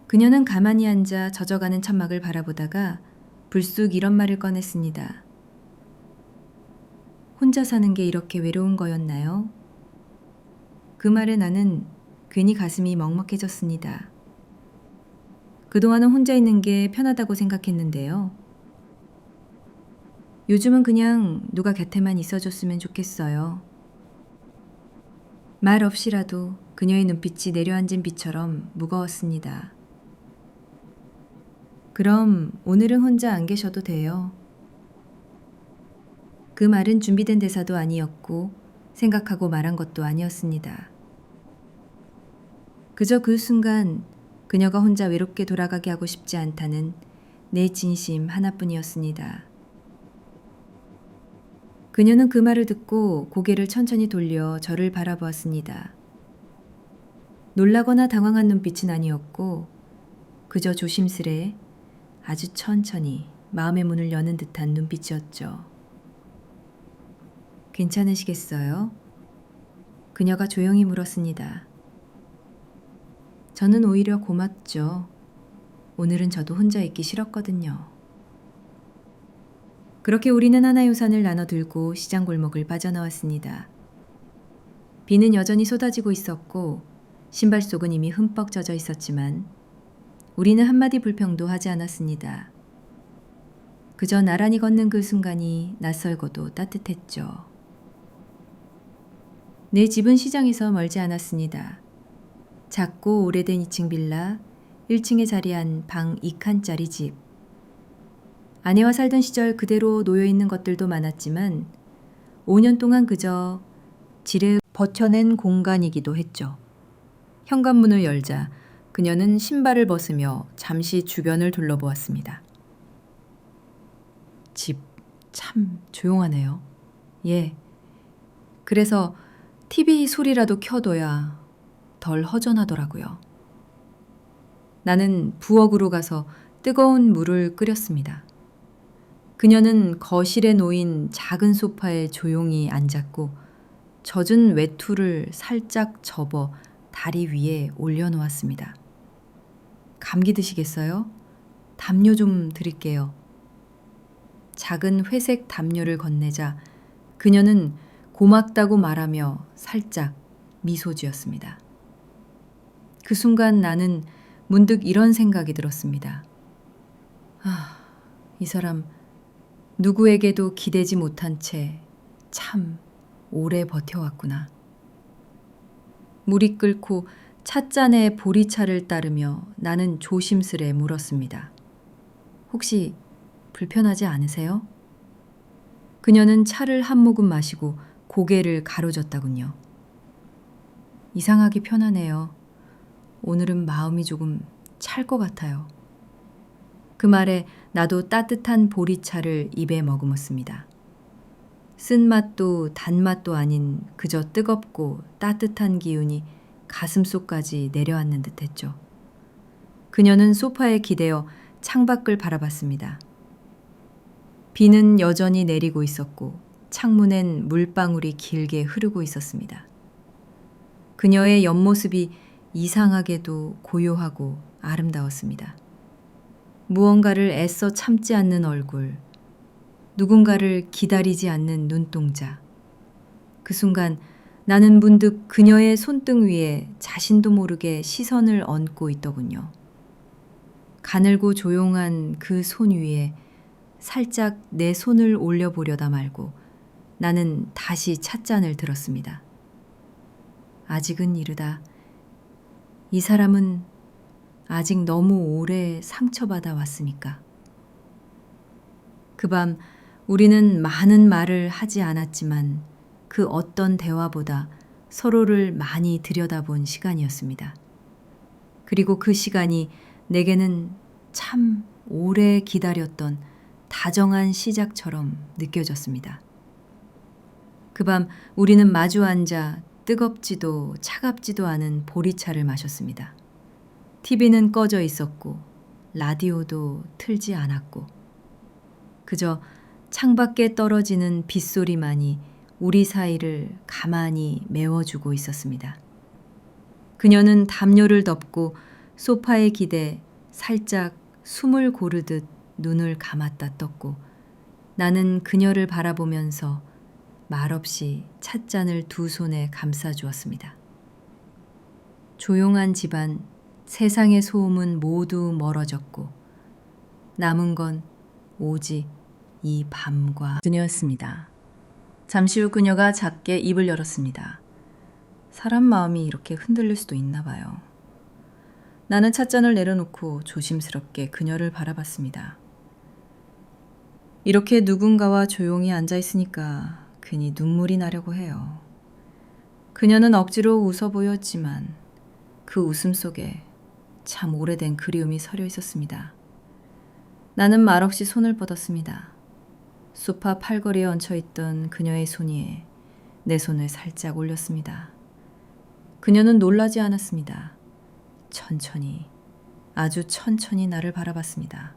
그녀는 가만히 앉아 젖어가는 천막을 바라보다가 불쑥 이런 말을 꺼냈습니다. 혼자 사는 게 이렇게 외로운 거였나요? 그 말에 나는 괜히 가슴이 먹먹해졌습니다. 그동안은 혼자 있는 게 편하다고 생각했는데요. 요즘은 그냥 누가 곁에만 있어줬으면 좋겠어요. 말 없이라도 그녀의 눈빛이 내려앉은 빛처럼 무거웠습니다. 그럼 오늘은 혼자 안 계셔도 돼요. 그 말은 준비된 대사도 아니었고 생각하고 말한 것도 아니었습니다. 그저 그 순간 그녀가 혼자 외롭게 돌아가게 하고 싶지 않다는 내 진심 하나뿐이었습니다. 그녀는 그 말을 듣고 고개를 천천히 돌려 저를 바라보았습니다. 놀라거나 당황한 눈빛은 아니었고 그저 조심스레 아주 천천히 마음의 문을 여는 듯한 눈빛이었죠. 괜찮으시겠어요? 그녀가 조용히 물었습니다. 저는 오히려 고맙죠. 오늘은 저도 혼자 있기 싫었거든요. 그렇게 우리는 하나의 우산을 나눠 들고 시장 골목을 빠져나왔습니다. 비는 여전히 쏟아지고 있었고 신발 속은 이미 흠뻑 젖어 있었지만 우리는 한마디 불평도 하지 않았습니다. 그저 나란히 걷는 그 순간이 낯설고도 따뜻했죠. 내 집은 시장에서 멀지 않았습니다. 작고 오래된 2층 빌라, 1층에 자리한 방 2칸짜리 집. 아내와 살던 시절 그대로 놓여있는 것들도 많았지만 5년 동안 그저 지레 버텨낸 공간이기도 했죠. 현관문을 열자 그녀는 신발을 벗으며 잠시 주변을 둘러보았습니다. 집 참 조용하네요. 예. 그래서 TV 소리라도 켜둬야 덜 허전하더라고요. 나는 부엌으로 가서 뜨거운 물을 끓였습니다. 그녀는 거실에 놓인 작은 소파에 조용히 앉았고 젖은 외투를 살짝 접어 다리 위에 올려놓았습니다. 감기 드시겠어요? 담요 좀 드릴게요. 작은 회색 담요를 건네자 그녀는 고맙다고 말하며 살짝 미소 지었습니다. 그 순간 나는 문득 이런 생각이 들었습니다. 아, 이 사람 누구에게도 기대지 못한 채 참 오래 버텨왔구나. 물이 끓고 찻잔에 보리차를 따르며 나는 조심스레 물었습니다. 혹시 불편하지 않으세요? 그녀는 차를 한 모금 마시고 고개를 가로젓더군요. 이상하게 편하네요. 오늘은 마음이 조금 찰 것 같아요. 그 말에 나도 따뜻한 보리차를 입에 머금었습니다. 쓴맛도 단맛도 아닌 그저 뜨겁고 따뜻한 기운이 가슴속까지 내려앉는 듯했죠. 그녀는 소파에 기대어 창밖을 바라봤습니다. 비는 여전히 내리고 있었고 창문엔 물방울이 길게 흐르고 있었습니다. 그녀의 옆모습이 이상하게도 고요하고 아름다웠습니다. 무언가를 애써 참지 않는 얼굴, 누군가를 기다리지 않는 눈동자. 그 순간 나는 문득 그녀의 손등 위에 자신도 모르게 시선을 얹고 있더군요. 가늘고 조용한 그 손 위에 살짝 내 손을 올려보려다 말고 나는 다시 찻잔을 들었습니다. 아직은 이르다. 이 사람은 아직 너무 오래 상처받아 왔으니까. 그 밤 우리는 많은 말을 하지 않았지만 그 어떤 대화보다 서로를 많이 들여다본 시간이었습니다. 그리고 그 시간이 내게는 참 오래 기다렸던 다정한 시작처럼 느껴졌습니다. 그 밤 우리는 마주 앉아 뜨겁지도 차갑지도 않은 보리차를 마셨습니다. TV는 꺼져 있었고 라디오도 틀지 않았고 그저 창밖에 떨어지는 빗소리만이 우리 사이를 가만히 메워주고 있었습니다. 그녀는 담요를 덮고 소파에 기대 살짝 숨을 고르듯 눈을 감았다 떴고 나는 그녀를 바라보면서 말없이 찻잔을 두 손에 감싸주었습니다. 조용한 집안, 세상의 소음은 모두 멀어졌고 남은 건 오직 이 밤과 그녀였습니다. 잠시 후 그녀가 작게 입을 열었습니다. 사람 마음이 이렇게 흔들릴 수도 있나 봐요. 나는 찻잔을 내려놓고 조심스럽게 그녀를 바라봤습니다. 이렇게 누군가와 조용히 앉아 있으니까 괜히 눈물이 나려고 해요. 그녀는 억지로 웃어 보였지만 그 웃음 속에 참 오래된 그리움이 서려 있었습니다. 나는 말없이 손을 뻗었습니다. 소파 팔걸이에 얹혀있던 그녀의 손 위에 내 손을 살짝 올렸습니다. 그녀는 놀라지 않았습니다. 천천히, 아주 천천히 나를 바라봤습니다.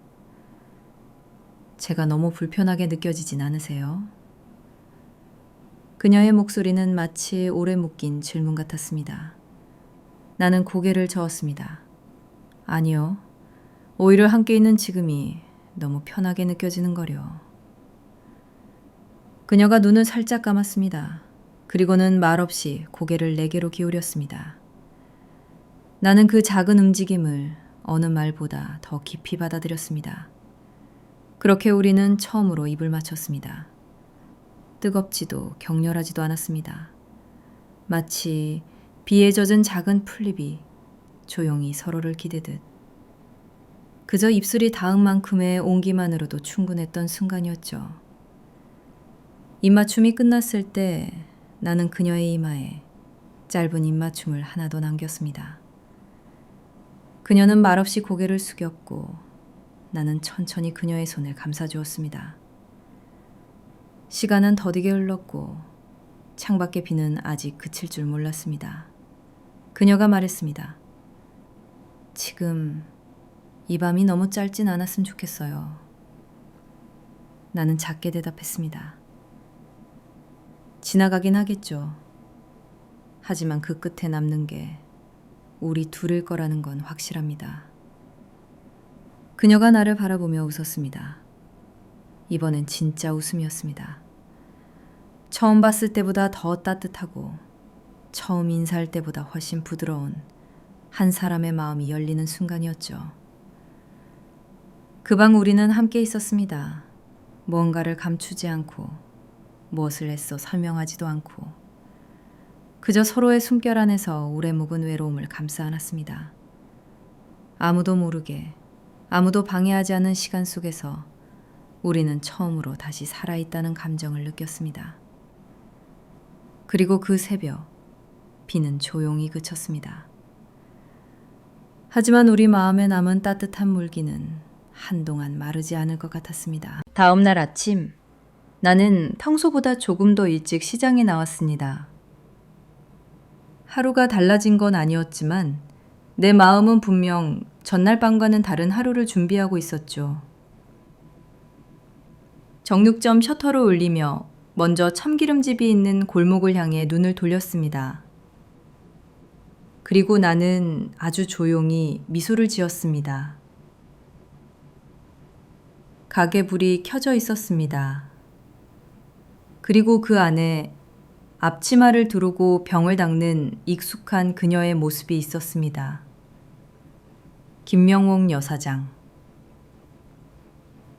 제가 너무 불편하게 느껴지진 않으세요? 그녀의 목소리는 마치 오래 묶인 질문 같았습니다. 나는 고개를 저었습니다. 아니요. 오히려 함께 있는 지금이 너무 편하게 느껴지는 거려. 그녀가 눈을 살짝 감았습니다. 그리고는 말없이 고개를 내게로 기울였습니다. 나는 그 작은 움직임을 어느 말보다 더 깊이 받아들였습니다. 그렇게 우리는 처음으로 입을 맞췄습니다. 뜨겁지도 격렬하지도 않았습니다. 마치 비에 젖은 작은 풀잎이 조용히 서로를 기대듯 그저 입술이 닿은 만큼의 온기만으로도 충분했던 순간이었죠. 입맞춤이 끝났을 때 나는 그녀의 이마에 짧은 입맞춤을 하나 더 남겼습니다. 그녀는 말없이 고개를 숙였고 나는 천천히 그녀의 손을 감싸주었습니다. 시간은 더디게 흘렀고 창밖의 비는 아직 그칠 줄 몰랐습니다. 그녀가 말했습니다. 지금 이 밤이 너무 짧진 않았으면 좋겠어요. 나는 작게 대답했습니다. 지나가긴 하겠죠. 하지만 그 끝에 남는 게 우리 둘일 거라는 건 확실합니다. 그녀가 나를 바라보며 웃었습니다. 이번엔 진짜 웃음이었습니다. 처음 봤을 때보다 더 따뜻하고 처음 인사할 때보다 훨씬 부드러운 한 사람의 마음이 열리는 순간이었죠. 그 방 우리는 함께 있었습니다. 무언가를 감추지 않고 무엇을 애써 설명하지도 않고 그저 서로의 숨결 안에서 오래 묵은 외로움을 감싸 안았습니다. 아무도 모르게, 아무도 방해하지 않은 시간 속에서 우리는 처음으로 다시 살아있다는 감정을 느꼈습니다. 그리고 그 새벽, 비는 조용히 그쳤습니다. 하지만 우리 마음에 남은 따뜻한 물기는 한동안 마르지 않을 것 같았습니다. 다음 날 아침, 나는 평소보다 조금 더 일찍 시장에 나왔습니다. 하루가 달라진 건 아니었지만 내 마음은 분명 전날 밤과는 다른 하루를 준비하고 있었죠. 정육점 셔터를 올리며 먼저 참기름집이 있는 골목을 향해 눈을 돌렸습니다. 그리고 나는 아주 조용히 미소를 지었습니다. 가게 불이 켜져 있었습니다. 그리고 그 안에 앞치마를 두르고 병을 닦는 익숙한 그녀의 모습이 있었습니다. 김명옥 여사장.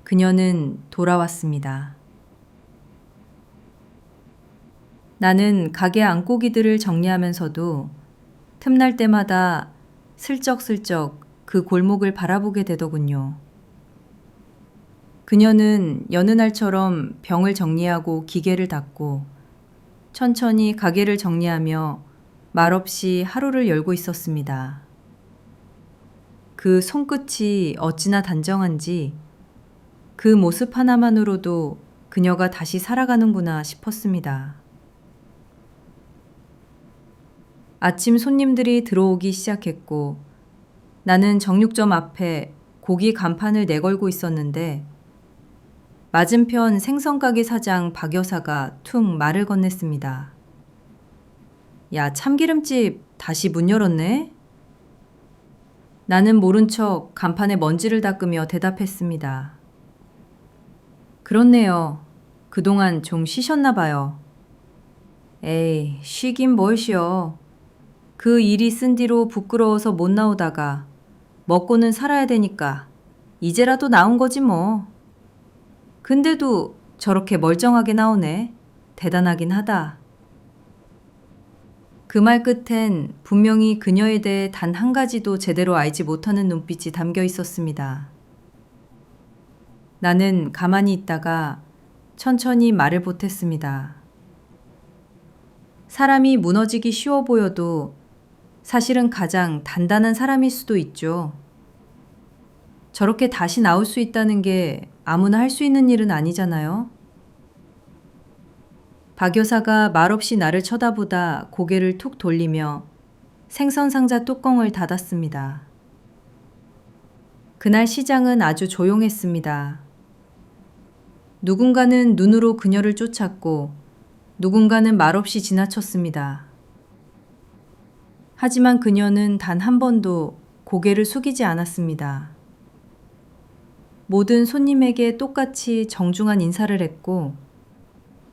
그녀는 돌아왔습니다. 나는 가게 안고기들을 정리하면서도 틈날 때마다 슬쩍슬쩍 그 골목을 바라보게 되더군요. 그녀는 여느 날처럼 병을 정리하고 기계를 닦고 천천히 가게를 정리하며 말없이 하루를 열고 있었습니다. 그 손끝이 어찌나 단정한지 그 모습 하나만으로도 그녀가 다시 살아가는구나 싶었습니다. 아침 손님들이 들어오기 시작했고 나는 정육점 앞에 고기 간판을 내걸고 있었는데 맞은편 생선가게 사장 박 여사가 툭 말을 건넸습니다. 야, 참기름집 다시 문 열었네? 나는 모른 척 간판에 먼지를 닦으며 대답했습니다. 그렇네요. 그동안 좀 쉬셨나 봐요. 에이, 쉬긴 뭘 쉬어. 그 일이 쓴 뒤로 부끄러워서 못 나오다가 먹고는 살아야 되니까 이제라도 나온 거지 뭐. 근데도 저렇게 멀쩡하게 나오네. 대단하긴 하다. 그 말 끝엔 분명히 그녀에 대해 단 한 가지도 제대로 알지 못하는 눈빛이 담겨 있었습니다. 나는 가만히 있다가 천천히 말을 보탰습니다. 사람이 무너지기 쉬워 보여도 사실은 가장 단단한 사람일 수도 있죠. 저렇게 다시 나올 수 있다는 게 아무나 할 수 있는 일은 아니잖아요. 박 여사가 말없이 나를 쳐다보다 고개를 툭 돌리며 생선 상자 뚜껑을 닫았습니다. 그날 시장은 아주 조용했습니다. 누군가는 눈으로 그녀를 쫓았고 누군가는 말없이 지나쳤습니다. 하지만 그녀는 단 한 번도 고개를 숙이지 않았습니다. 모든 손님에게 똑같이 정중한 인사를 했고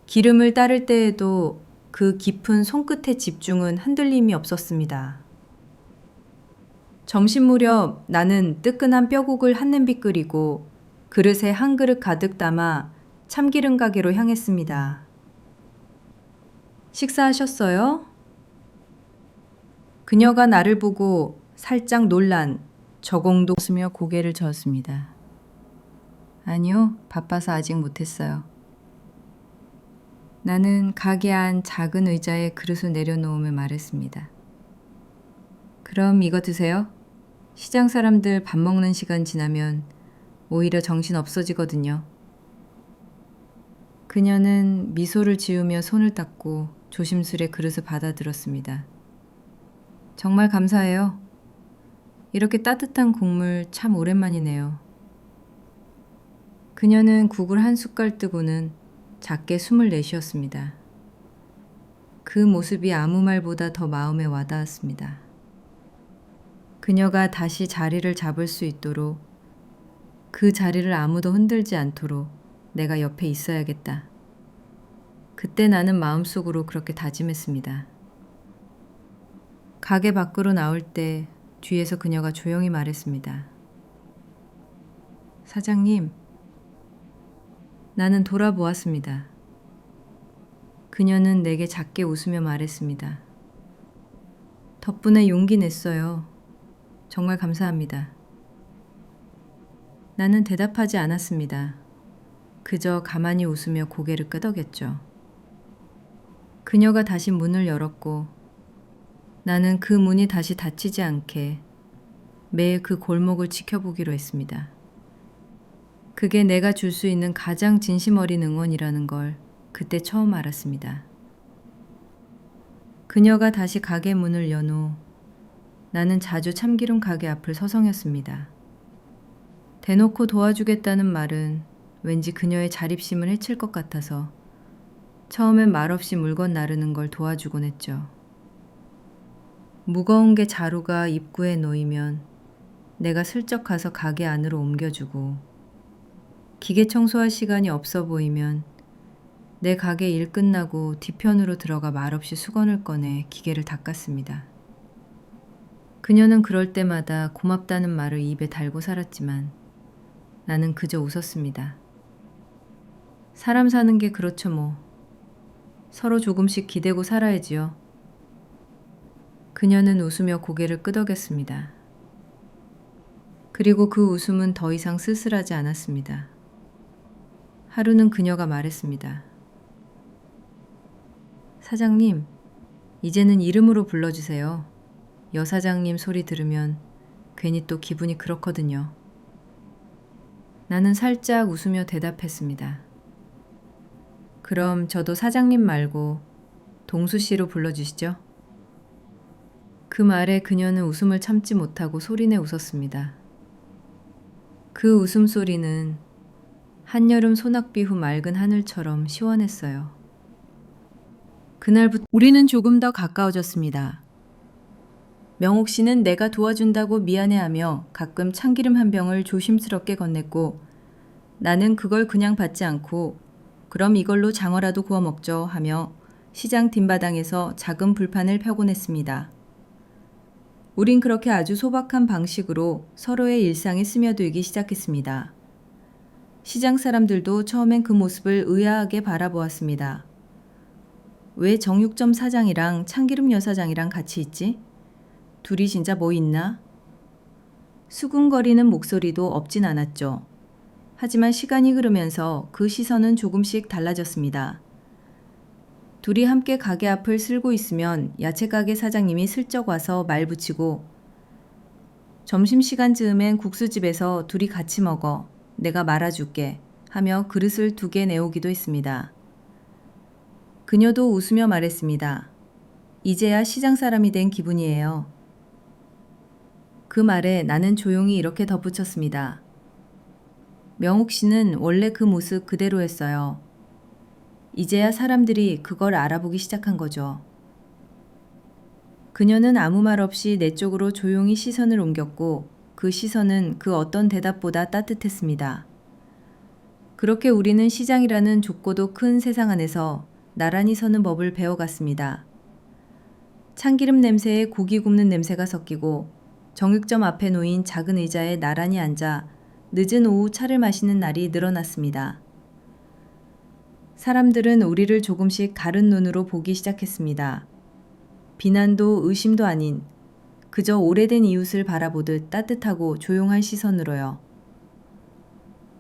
기름을 따를 때에도 그 깊은 손끝의 집중은 흔들림이 없었습니다. 점심 무렵 나는 뜨끈한 뼈국을 한 냄비 끓이고 그릇에 한 그릇 가득 담아 참기름 가게로 향했습니다. 식사하셨어요? 그녀가 나를 보고 살짝 놀란 저공도 웃으며 고개를 저었습니다. 아니요, 바빠서 아직 못했어요. 나는 가게 안 작은 의자에 그릇을 내려놓으며 말했습니다. 그럼 이거 드세요. 시장 사람들 밥 먹는 시간 지나면 오히려 정신 없어지거든요. 그녀는 미소를 지으며 손을 닦고 조심스레 그릇을 받아들었습니다. 정말 감사해요. 이렇게 따뜻한 국물 참 오랜만이네요. 그녀는 국을 한 숟갈 뜨고는 작게 숨을 내쉬었습니다. 그 모습이 아무 말보다 더 마음에 와닿았습니다. 그녀가 다시 자리를 잡을 수 있도록 그 자리를 아무도 흔들지 않도록 내가 옆에 있어야겠다. 그때 나는 마음속으로 그렇게 다짐했습니다. 가게 밖으로 나올 때 뒤에서 그녀가 조용히 말했습니다. 사장님, 나는 돌아보았습니다. 그녀는 내게 작게 웃으며 말했습니다. 덕분에 용기 냈어요. 정말 감사합니다. 나는 대답하지 않았습니다. 그저 가만히 웃으며 고개를 끄덕였죠. 그녀가 다시 문을 열었고 나는 그 문이 다시 닫히지 않게 매일 그 골목을 지켜보기로 했습니다. 그게 내가 줄 수 있는 가장 진심 어린 응원이라는 걸 그때 처음 알았습니다. 그녀가 다시 가게 문을 연 후 나는 자주 참기름 가게 앞을 서성였습니다. 대놓고 도와주겠다는 말은 왠지 그녀의 자립심을 해칠 것 같아서 처음엔 말없이 물건 나르는 걸 도와주곤 했죠. 무거운 게 자루가 입구에 놓이면 내가 슬쩍 가서 가게 안으로 옮겨주고 기계 청소할 시간이 없어 보이면 내 가게 일 끝나고 뒤편으로 들어가 말없이 수건을 꺼내 기계를 닦았습니다. 그녀는 그럴 때마다 고맙다는 말을 입에 달고 살았지만 나는 그저 웃었습니다. 사람 사는 게 그렇죠 뭐. 서로 조금씩 기대고 살아야지요. 그녀는 웃으며 고개를 끄덕였습니다. 그리고 그 웃음은 더 이상 쓸쓸하지 않았습니다. 하루는 그녀가 말했습니다. 사장님, 이제는 이름으로 불러주세요. 여사장님 소리 들으면 괜히 또 기분이 그렇거든요. 나는 살짝 웃으며 대답했습니다. 그럼 저도 사장님 말고 동수 씨로 불러주시죠. 그 말에 그녀는 웃음을 참지 못하고 소리내 웃었습니다. 그 웃음소리는 한여름 소낙비 후 맑은 하늘처럼 시원했어요. 그날부터 우리는 조금 더 가까워졌습니다. 명옥 씨는 내가 도와준다고 미안해하며 가끔 참기름 한 병을 조심스럽게 건넸고 나는 그걸 그냥 받지 않고 그럼 이걸로 장어라도 구워 먹죠 하며 시장 뒷마당에서 작은 불판을 펴곤 했습니다. 우린 그렇게 아주 소박한 방식으로 서로의 일상에 스며들기 시작했습니다. 시장 사람들도 처음엔 그 모습을 의아하게 바라보았습니다. 왜 정육점 사장이랑 참기름 여사장이랑 같이 있지? 둘이 진짜 뭐 있나? 수군거리는 목소리도 없진 않았죠. 하지만 시간이 흐르면서 그 시선은 조금씩 달라졌습니다. 둘이 함께 가게 앞을 쓸고 있으면 야채가게 사장님이 슬쩍 와서 말 붙이고 점심시간 즈음엔 국수집에서 둘이 같이 먹어. 내가 말아줄게. 하며 그릇을 2개 내오기도 했습니다. 그녀도 웃으며 말했습니다. 이제야 시장 사람이 된 기분이에요. 그 말에 나는 조용히 이렇게 덧붙였습니다. 명옥 씨는 원래 그 모습 그대로였어요. 이제야 사람들이 그걸 알아보기 시작한 거죠. 그녀는 아무 말 없이 내 쪽으로 조용히 시선을 옮겼고 그 시선은 그 어떤 대답보다 따뜻했습니다. 그렇게 우리는 시장이라는 좁고도 큰 세상 안에서 나란히 서는 법을 배워갔습니다. 참기름 냄새에 고기 굽는 냄새가 섞이고 정육점 앞에 놓인 작은 의자에 나란히 앉아 늦은 오후 차를 마시는 날이 늘어났습니다. 사람들은 우리를 조금씩 다른 눈으로 보기 시작했습니다. 비난도 의심도 아닌 그저 오래된 이웃을 바라보듯 따뜻하고 조용한 시선으로요.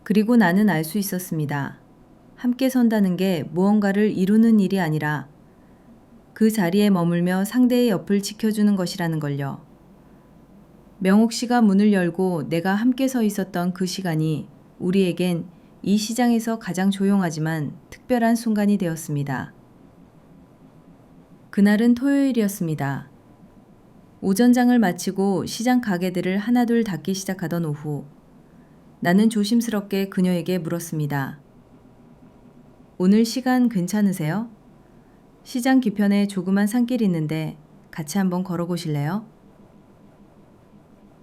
그리고 나는 알 수 있었습니다. 함께 선다는 게 무언가를 이루는 일이 아니라 그 자리에 머물며 상대의 옆을 지켜주는 것이라는 걸요. 명옥 씨가 문을 열고 내가 함께 서 있었던 그 시간이 우리에겐 이 시장에서 가장 조용하지만 특별한 순간이 되었습니다. 그날은 토요일이었습니다. 오전장을 마치고 시장 가게들을 하나둘 닫기 시작하던 오후, 나는 조심스럽게 그녀에게 물었습니다. 오늘 시간 괜찮으세요? 시장 뒤편에 조그만 산길이 있는데 같이 한번 걸어보실래요?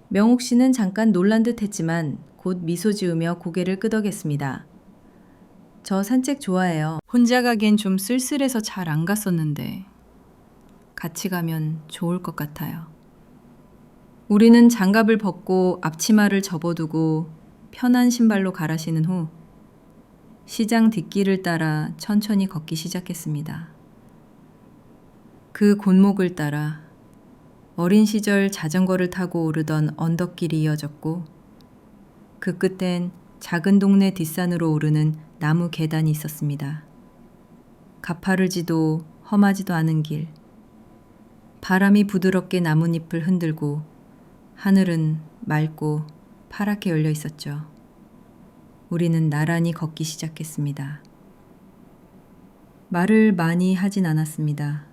명옥 씨는 잠깐 놀란 듯 했지만 곧 미소 지으며 고개를 끄덕였습니다. 저 산책 좋아해요. 혼자 가기엔 좀 쓸쓸해서 잘 안 갔었는데 같이 가면 좋을 것 같아요. 우리는 장갑을 벗고 앞치마를 접어두고 편한 신발로 갈아 신은 후 시장 뒷길을 따라 천천히 걷기 시작했습니다. 그 골목을 따라 어린 시절 자전거를 타고 오르던 언덕길이 이어졌고 그 끝엔 작은 동네 뒷산으로 오르는 나무 계단이 있었습니다. 가파르지도 험하지도 않은 길. 바람이 부드럽게 나뭇잎을 흔들고 하늘은 맑고 파랗게 열려 있었죠. 우리는 나란히 걷기 시작했습니다. 말을 많이 하진 않았습니다.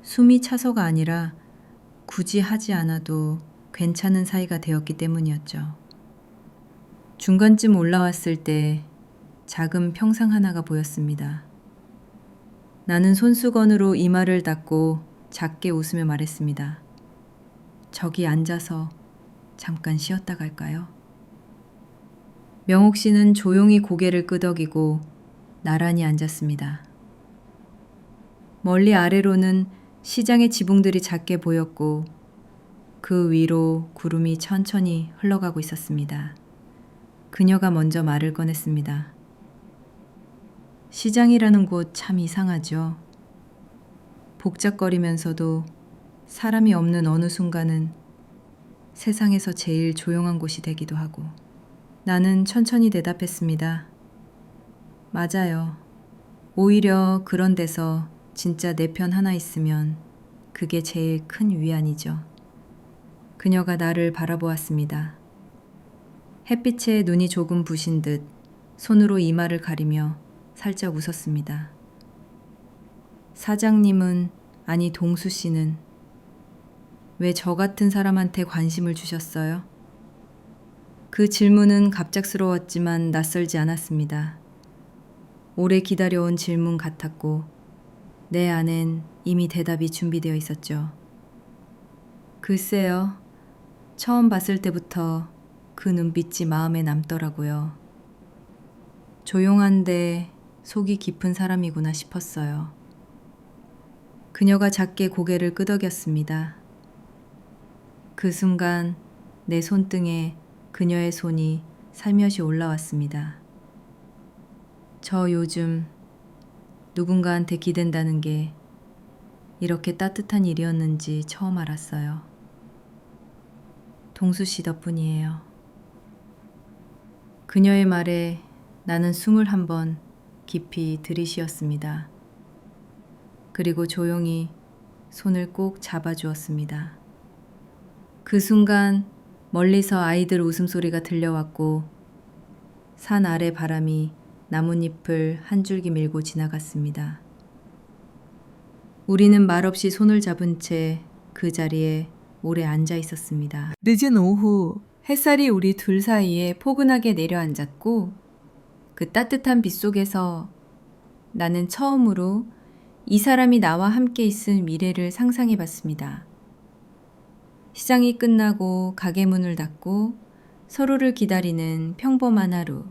숨이 차서가 아니라 굳이 하지 않아도 괜찮은 사이가 되었기 때문이었죠. 중간쯤 올라왔을 때 작은 평상 하나가 보였습니다. 나는 손수건으로 이마를 닦고 작게 웃으며 말했습니다. 저기 앉아서 잠깐 쉬었다 갈까요? 명옥 씨는 조용히 고개를 끄덕이고 나란히 앉았습니다. 멀리 아래로는 시장의 지붕들이 작게 보였고 그 위로 구름이 천천히 흘러가고 있었습니다. 그녀가 먼저 말을 꺼냈습니다. 시장이라는 곳 참 이상하죠. 복잡거리면서도 사람이 없는 어느 순간은 세상에서 제일 조용한 곳이 되기도 하고. 나는 천천히 대답했습니다. 맞아요. 오히려 그런 데서 진짜 내 편 하나 있으면 그게 제일 큰 위안이죠. 그녀가 나를 바라보았습니다. 햇빛에 눈이 조금 부신 듯 손으로 이마를 가리며 살짝 웃었습니다. 사장님은, 아니 동수 씨는 왜 저 같은 사람한테 관심을 주셨어요? 그 질문은 갑작스러웠지만 낯설지 않았습니다. 오래 기다려온 질문 같았고 내 안엔 이미 대답이 준비되어 있었죠. 글쎄요. 처음 봤을 때부터 그 눈빛이 마음에 남더라고요. 조용한데 속이 깊은 사람이구나 싶었어요. 그녀가 작게 고개를 끄덕였습니다. 그 순간 내 손등에 그녀의 손이 살며시 올라왔습니다. 저 요즘 누군가한테 기댄다는 게 이렇게 따뜻한 일이었는지 처음 알았어요. 동수 씨 덕분이에요. 그녀의 말에 나는 숨을 한번 깊이 들이쉬었습니다. 그리고 조용히 손을 꼭 잡아주었습니다. 그 순간 멀리서 아이들 웃음소리가 들려왔고 산 아래 바람이 나뭇잎을 한 줄기 밀고 지나갔습니다. 우리는 말없이 손을 잡은 채 그 자리에 오래 앉아 있었습니다. 늦은 오후 햇살이 우리 둘 사이에 포근하게 내려앉았고 그 따뜻한 빛 속에서 나는 처음으로 이 사람이 나와 함께 있을 미래를 상상해 봤습니다. 시장이 끝나고 가게 문을 닫고 서로를 기다리는 평범한 하루.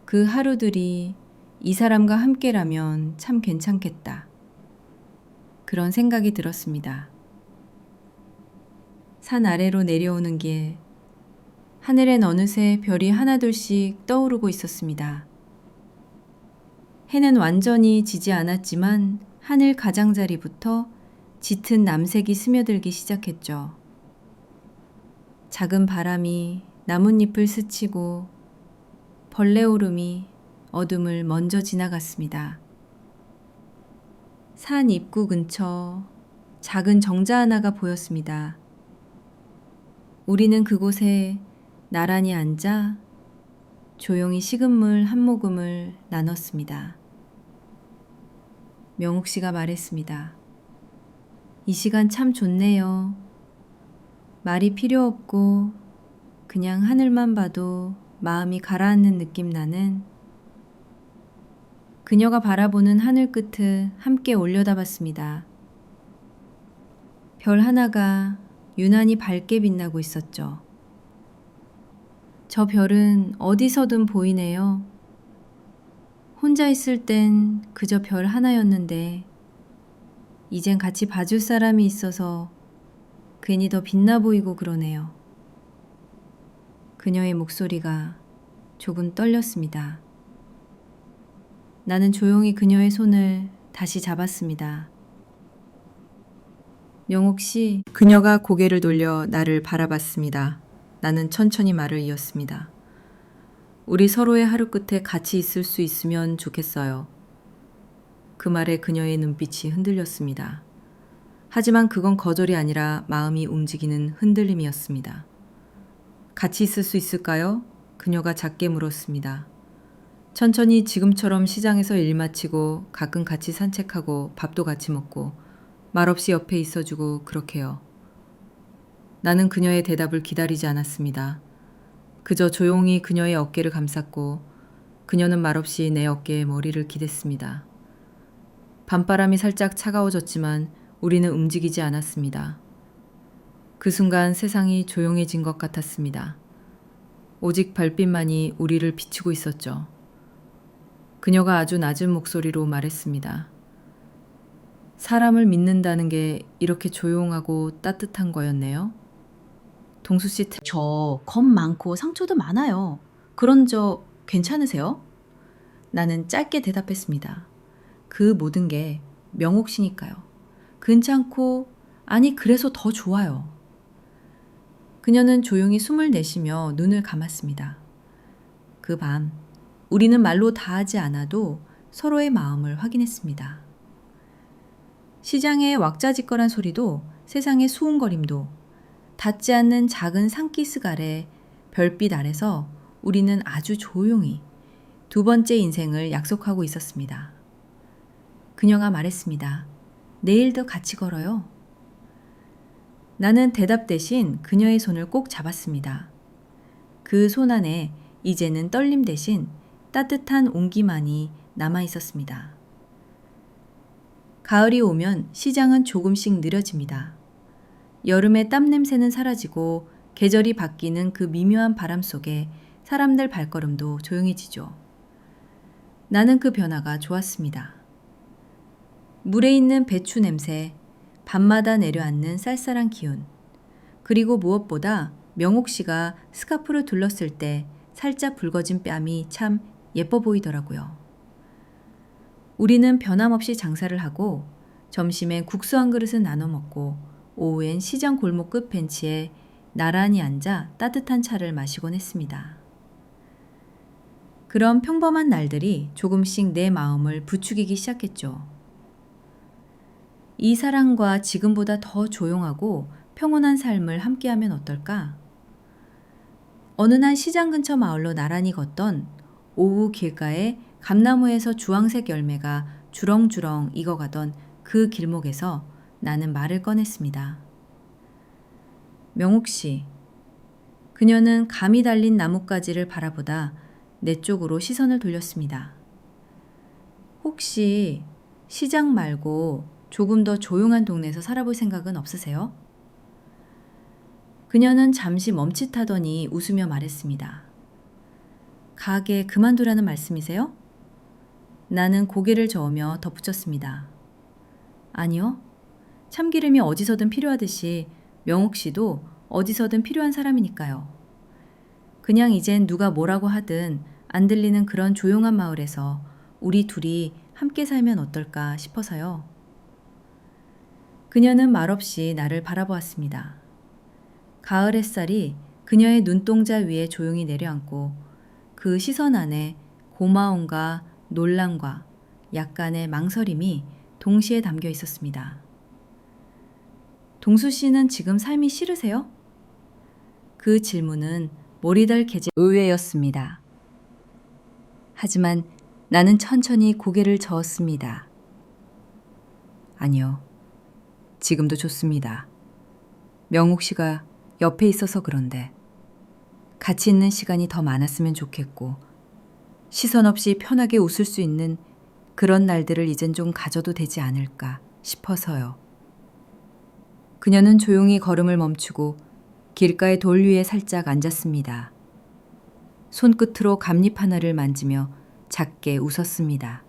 그 하루들이 이 사람과 함께라면 참 괜찮겠다. 그런 생각이 들었습니다. 산 아래로 내려오는 길, 하늘엔 어느새 별이 하나둘씩 떠오르고 있었습니다. 해는 완전히 지지 않았지만 하늘 가장자리부터 짙은 남색이 스며들기 시작했죠. 작은 바람이 나뭇잎을 스치고 벌레오름이 어둠을 먼저 지나갔습니다. 산 입구 근처 작은 정자 하나가 보였습니다. 우리는 그곳에 나란히 앉아 조용히 식은 물 한 모금을 나눴습니다. 명옥 씨가 말했습니다. 이 시간 참 좋네요. 말이 필요 없고 그냥 하늘만 봐도 마음이 가라앉는 느낌 나는. 그녀가 바라보는 하늘 끝을 함께 올려다봤습니다. 별 하나가 유난히 밝게 빛나고 있었죠. 저 별은 어디서든 보이네요. 혼자 있을 땐 그저 별 하나였는데 이젠 같이 봐줄 사람이 있어서 괜히 더 빛나 보이고 그러네요. 그녀의 목소리가 조금 떨렸습니다. 나는 조용히 그녀의 손을 다시 잡았습니다. 명옥 씨, 그녀가 고개를 돌려 나를 바라봤습니다. 나는 천천히 말을 이었습니다. 우리 서로의 하루 끝에 같이 있을 수 있으면 좋겠어요. 그 말에 그녀의 눈빛이 흔들렸습니다. 하지만 그건 거절이 아니라 마음이 움직이는 흔들림이었습니다. 같이 있을 수 있을까요? 그녀가 작게 물었습니다. 천천히 지금처럼 시장에서 일 마치고 가끔 같이 산책하고 밥도 같이 먹고 말없이 옆에 있어주고 그렇게요. 나는 그녀의 대답을 기다리지 않았습니다. 그저 조용히 그녀의 어깨를 감쌌고 그녀는 말없이 내 어깨에 머리를 기댔습니다. 밤바람이 살짝 차가워졌지만 우리는 움직이지 않았습니다. 그 순간 세상이 조용해진 것 같았습니다. 오직 별빛만이 우리를 비추고 있었죠. 그녀가 아주 낮은 목소리로 말했습니다. 사람을 믿는다는 게 이렇게 조용하고 따뜻한 거였네요. 동수 씨, 저 겁 많고 상처도 많아요. 그런 저 괜찮으세요? 나는 짧게 대답했습니다. 그 모든 게 명옥 씨니까요. 괜찮고 아니 그래서 더 좋아요. 그녀는 조용히 숨을 내쉬며 눈을 감았습니다. 그 밤 우리는 말로 다하지 않아도 서로의 마음을 확인했습니다. 시장의 왁자지껄한 소리도 세상의 수웅거림도 닿지 않는 작은 산기슭 아래 별빛 아래서 우리는 아주 조용히 두 번째 인생을 약속하고 있었습니다. 그녀가 말했습니다. 내일도 같이 걸어요. 나는 대답 대신 그녀의 손을 꼭 잡았습니다. 그 손 안에 이제는 떨림 대신 따뜻한 온기만이 남아 있었습니다. 가을이 오면 시장은 조금씩 느려집니다. 여름의 땀 냄새는 사라지고 계절이 바뀌는 그 미묘한 바람 속에 사람들 발걸음도 조용해지죠. 나는 그 변화가 좋았습니다. 물에 있는 배추 냄새, 밤마다 내려앉는 쌀쌀한 기운, 그리고 무엇보다 명옥 씨가 스카프를 둘렀을 때 살짝 붉어진 뺨이 참 예뻐 보이더라고요. 우리는 변함없이 장사를 하고 점심에 국수 한 그릇은 나눠 먹고 오후엔 시장 골목 끝 벤치에 나란히 앉아 따뜻한 차를 마시곤 했습니다. 그런 평범한 날들이 조금씩 내 마음을 부추기기 시작했죠. 이 사람과 지금보다 더 조용하고 평온한 삶을 함께하면 어떨까? 어느 날 시장 근처 마을로 나란히 걷던 오후 길가에 감나무에서 주황색 열매가 주렁주렁 익어가던 그 길목에서 나는 말을 꺼냈습니다. 명옥 씨. 그녀는 감이 달린 나뭇가지를 바라보다 내 쪽으로 시선을 돌렸습니다. 혹시 시장 말고 조금 더 조용한 동네에서 살아볼 생각은 없으세요? 그녀는 잠시 멈칫하더니 웃으며 말했습니다. 가게 그만두라는 말씀이세요? 나는 고개를 저으며 덧붙였습니다. 아니요. 참기름이 어디서든 필요하듯이 명옥 씨도 어디서든 필요한 사람이니까요. 그냥 이젠 누가 뭐라고 하든 안 들리는 그런 조용한 마을에서 우리 둘이 함께 살면 어떨까 싶어서요. 그녀는 말없이 나를 바라보았습니다. 가을 햇살이 그녀의 눈동자 위에 조용히 내려앉고 그 시선 안에 고마움과 놀람과 약간의 망설임이 동시에 담겨 있었습니다. 동수 씨는 지금 삶이 싫으세요? 그 질문은 모리달 계절 의외였습니다. 하지만 나는 천천히 고개를 저었습니다. 아니요. 지금도 좋습니다. 명옥 씨가 옆에 있어서 그런데 같이 있는 시간이 더 많았으면 좋겠고 시선 없이 편하게 웃을 수 있는 그런 날들을 이젠 좀 가져도 되지 않을까 싶어서요. 그녀는 조용히 걸음을 멈추고 길가의 돌 위에 살짝 앉았습니다. 손끝으로 감잎 하나를 만지며 작게 웃었습니다.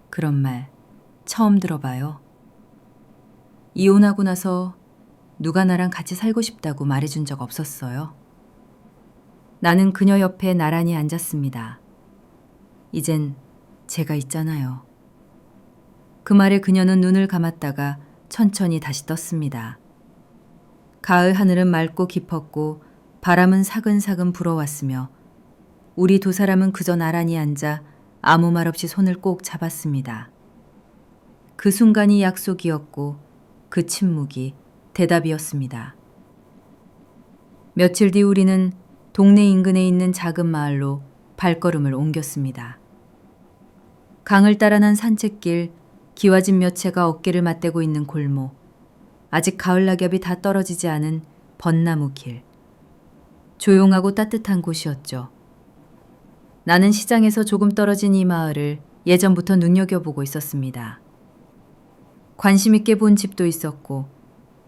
그런 말 처음 들어봐요. 이혼하고 나서 누가 나랑 같이 살고 싶다고 말해준 적 없었어요. 나는 그녀 옆에 나란히 앉았습니다. 이젠 제가 있잖아요. 그 말에 그녀는 눈을 감았다가 천천히 다시 떴습니다. 가을 하늘은 맑고 깊었고 바람은 사근사근 불어왔으며 우리 두 사람은 그저 나란히 앉아 아무 말 없이 손을 꼭 잡았습니다. 그 순간이 약속이었고 그 침묵이 대답이었습니다. 며칠 뒤 우리는 동네 인근에 있는 작은 마을로 발걸음을 옮겼습니다. 강을 따라 난 산책길, 기와집 몇 채가 어깨를 맞대고 있는 골목, 아직 가을 낙엽이 다 떨어지지 않은 벚나무 길. 조용하고 따뜻한 곳이었죠. 나는 시장에서 조금 떨어진 이 마을을 예전부터 눈여겨보고 있었습니다. 관심 있게 본 집도 있었고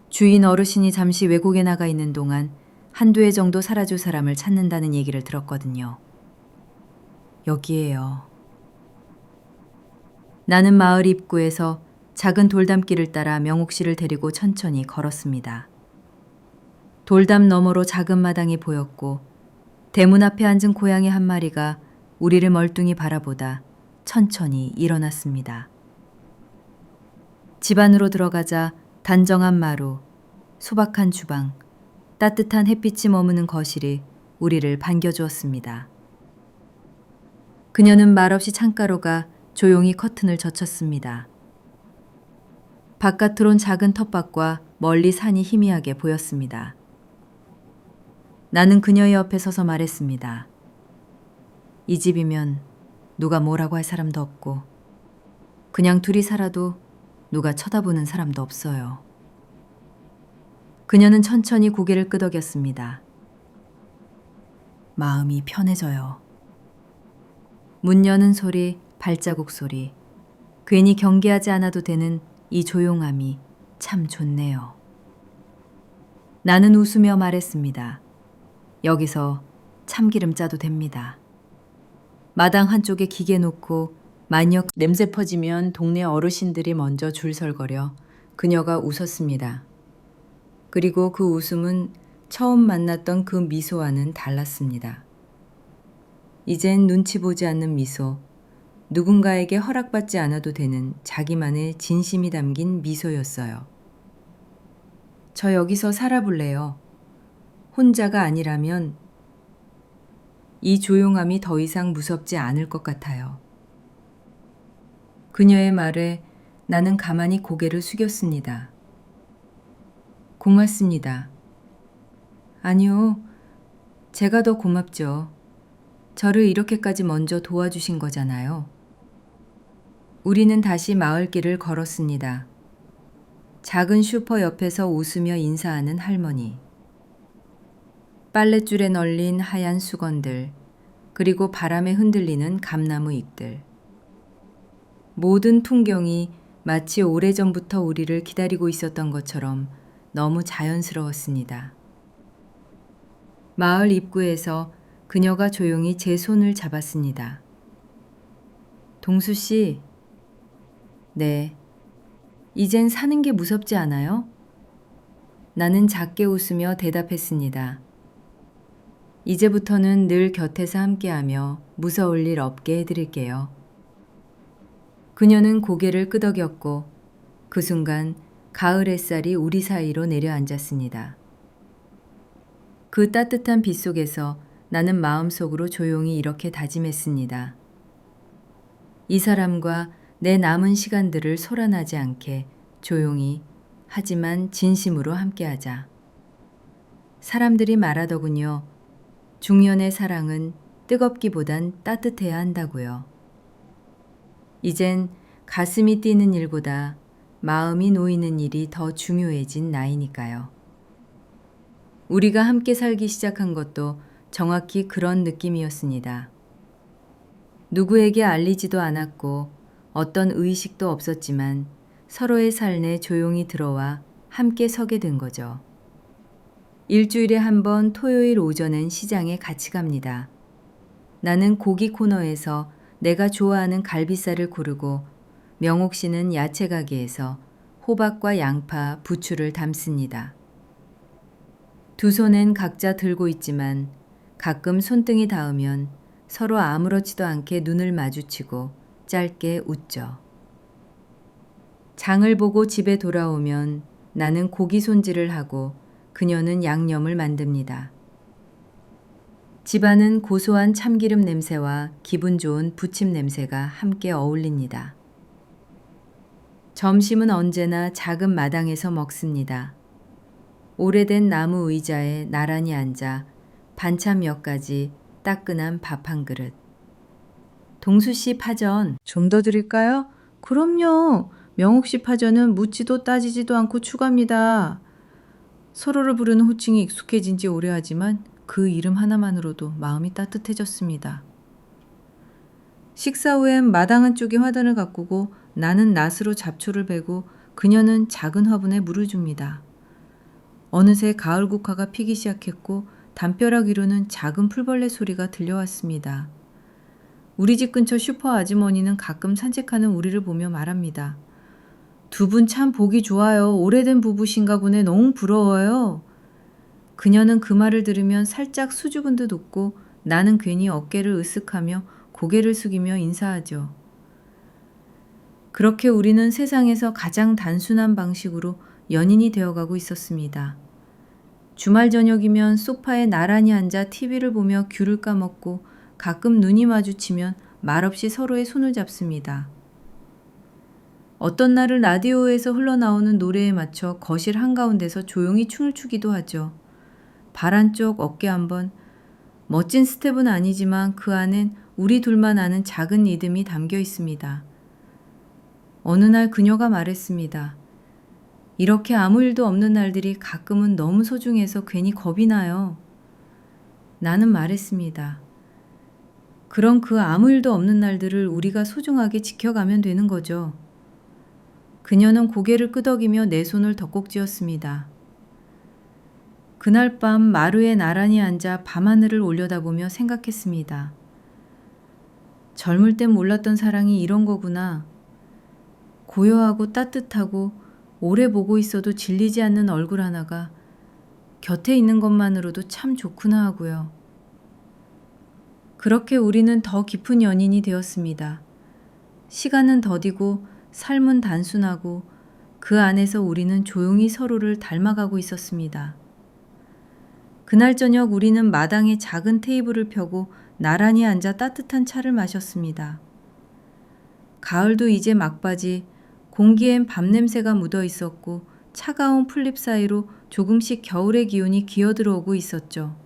주인 어르신이 잠시 외국에 나가 있는 동안 한두 해 정도 살아줄 사람을 찾는다는 얘기를 들었거든요. 여기에요. 나는 마을 입구에서 작은 돌담길을 따라 명옥 씨를 데리고 천천히 걸었습니다. 돌담 너머로 작은 마당이 보였고 대문 앞에 앉은 고양이 한 마리가 우리를 멀뚱히 바라보다 천천히 일어났습니다. 집 안으로 들어가자 단정한 마루, 소박한 주방, 따뜻한 햇빛이 머무는 거실이 우리를 반겨주었습니다. 그녀는 말없이 창가로 가 조용히 커튼을 젖혔습니다. 바깥으론 작은 텃밭과 멀리 산이 희미하게 보였습니다. 나는 그녀의 옆에 서서 말했습니다. 이 집이면 누가 뭐라고 할 사람도 없고 그냥 둘이 살아도 누가 쳐다보는 사람도 없어요. 그녀는 천천히 고개를 끄덕였습니다. 마음이 편해져요. 문 여는 소리, 발자국 소리, 괜히 경계하지 않아도 되는 이 조용함이 참 좋네요. 나는 웃으며 말했습니다. 여기서 참기름 짜도 됩니다. 마당 한쪽에 기계 놓고 만약 냄새 퍼지면 동네 어르신들이 먼저 줄 설거려 그녀가 웃었습니다. 그리고 그 웃음은 처음 만났던 그 미소와는 달랐습니다. 이젠 눈치 보지 않는 미소, 누군가에게 허락받지 않아도 되는 자기만의 진심이 담긴 미소였어요. 저 여기서 살아볼래요. 혼자가 아니라면 이 조용함이 더 이상 무섭지 않을 것 같아요. 그녀의 말에 나는 가만히 고개를 숙였습니다. 고맙습니다. 아니요, 제가 더 고맙죠. 저를 이렇게까지 먼저 도와주신 거잖아요. 우리는 다시 마을길을 걸었습니다. 작은 슈퍼 옆에서 웃으며 인사하는 할머니. 빨랫줄에 널린 하얀 수건들, 그리고 바람에 흔들리는 감나무 잎들. 모든 풍경이 마치 오래전부터 우리를 기다리고 있었던 것처럼 너무 자연스러웠습니다. 마을 입구에서 그녀가 조용히 제 손을 잡았습니다. 동수 씨, 네. 이젠 사는 게 무섭지 않아요? 나는 작게 웃으며 대답했습니다. 이제부터는 늘 곁에서 함께하며 무서울 일 없게 해드릴게요. 그녀는 고개를 끄덕였고 그 순간 가을 햇살이 우리 사이로 내려앉았습니다. 그 따뜻한 빛 속에서 나는 마음속으로 조용히 이렇게 다짐했습니다. 이 사람과 내 남은 시간들을 소란하지 않게 조용히 하지만 진심으로 함께하자. 사람들이 말하더군요. 중년의 사랑은 뜨겁기보단 따뜻해야 한다고요. 이젠 가슴이 뛰는 일보다 마음이 놓이는 일이 더 중요해진 나이니까요. 우리가 함께 살기 시작한 것도 정확히 그런 느낌이었습니다. 누구에게 알리지도 않았고 어떤 의식도 없었지만 서로의 삶에 조용히 들어와 함께 서게 된 거죠. 일주일에 한 번 토요일 오전엔 시장에 같이 갑니다. 나는 고기 코너에서 내가 좋아하는 갈비살을 고르고 명옥 씨는 야채 가게에서 호박과 양파, 부추를 담습니다. 두 손엔 각자 들고 있지만 가끔 손등이 닿으면 서로 아무렇지도 않게 눈을 마주치고 짧게 웃죠. 장을 보고 집에 돌아오면 나는 고기 손질을 하고 그녀는 양념을 만듭니다. 집안은 고소한 참기름 냄새와 기분 좋은 부침 냄새가 함께 어울립니다. 점심은 언제나 작은 마당에서 먹습니다. 오래된 나무 의자에 나란히 앉아 반찬 몇 가지, 따끈한 밥 한 그릇. 동수 씨 파전 좀 더 드릴까요? 그럼요. 명옥 씨 파전은 묻지도 따지지도 않고 추가합니다. 서로를 부르는 호칭이 익숙해진 지 오래하지만 그 이름 하나만으로도 마음이 따뜻해졌습니다. 식사 후엔 마당 한쪽에 화단을 가꾸고 나는 낫으로 잡초를 베고 그녀는 작은 화분에 물을 줍니다. 어느새 가을 국화가 피기 시작했고 담벼락 위로는 작은 풀벌레 소리가 들려왔습니다. 우리 집 근처 슈퍼 아주머니는 가끔 산책하는 우리를 보며 말합니다. 두 분 참 보기 좋아요. 오래된 부부신가 보네. 너무 부러워요. 그녀는 그 말을 들으면 살짝 수줍은 듯 웃고 나는 괜히 어깨를 으쓱하며 고개를 숙이며 인사하죠. 그렇게 우리는 세상에서 가장 단순한 방식으로 연인이 되어가고 있었습니다. 주말 저녁이면 소파에 나란히 앉아 TV를 보며 귤을 까먹고 가끔 눈이 마주치면 말없이 서로의 손을 잡습니다. 어떤 날은 라디오에서 흘러나오는 노래에 맞춰 거실 한가운데서 조용히 춤을 추기도 하죠. 발 한쪽 어깨 한번, 멋진 스텝은 아니지만 그 안엔 우리 둘만 아는 작은 리듬이 담겨 있습니다. 어느 날 그녀가 말했습니다. 이렇게 아무 일도 없는 날들이 가끔은 너무 소중해서 괜히 겁이 나요. 나는 말했습니다. 그럼 그 아무 일도 없는 날들을 우리가 소중하게 지켜가면 되는 거죠. 그녀는 고개를 끄덕이며 내 손을 덕꼭 쥐었습니다. 그날 밤 마루에 나란히 앉아 밤하늘을 올려다보며 생각했습니다. 젊을 땐 몰랐던 사랑이 이런 거구나. 고요하고 따뜻하고 오래 보고 있어도 질리지 않는 얼굴 하나가 곁에 있는 것만으로도 참 좋구나 하고요. 그렇게 우리는 더 깊은 연인이 되었습니다. 시간은 더디고 삶은 단순하고 그 안에서 우리는 조용히 서로를 닮아가고 있었습니다. 그날 저녁 우리는 마당에 작은 테이블을 펴고 나란히 앉아 따뜻한 차를 마셨습니다. 가을도 이제 막바지, 공기엔 밤 냄새가 묻어 있었고 차가운 풀잎 사이로 조금씩 겨울의 기운이 기어들어오고 있었죠.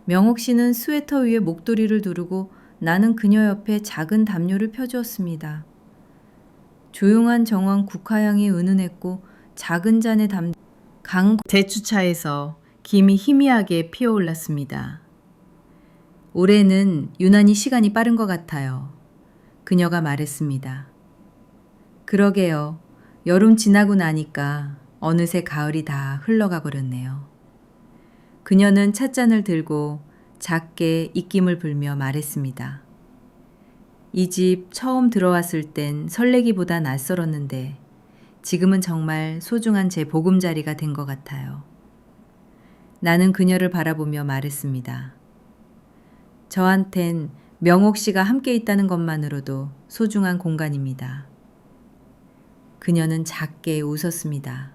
명옥 씨는 스웨터 위에 목도리를 두르고 나는 그녀 옆에 작은 담요를 펴주었습니다. 조용한 정원 국화향이 은은했고 작은 잔에 담긴 강 대추차에서 김이 희미하게 피어올랐습니다. 올해는 유난히 시간이 빠른 것 같아요. 그녀가 말했습니다. 그러게요. 여름 지나고 나니까 어느새 가을이 다 흘러가 버렸네요. 그녀는 찻잔을 들고 작게 입김을 불며 말했습니다. 이 집 처음 들어왔을 땐 설레기보다 낯설었는데 지금은 정말 소중한 제 보금자리가 된 것 같아요. 나는 그녀를 바라보며 말했습니다. 저한텐 명옥 씨가 함께 있다는 것만으로도 소중한 공간입니다. 그녀는 작게 웃었습니다.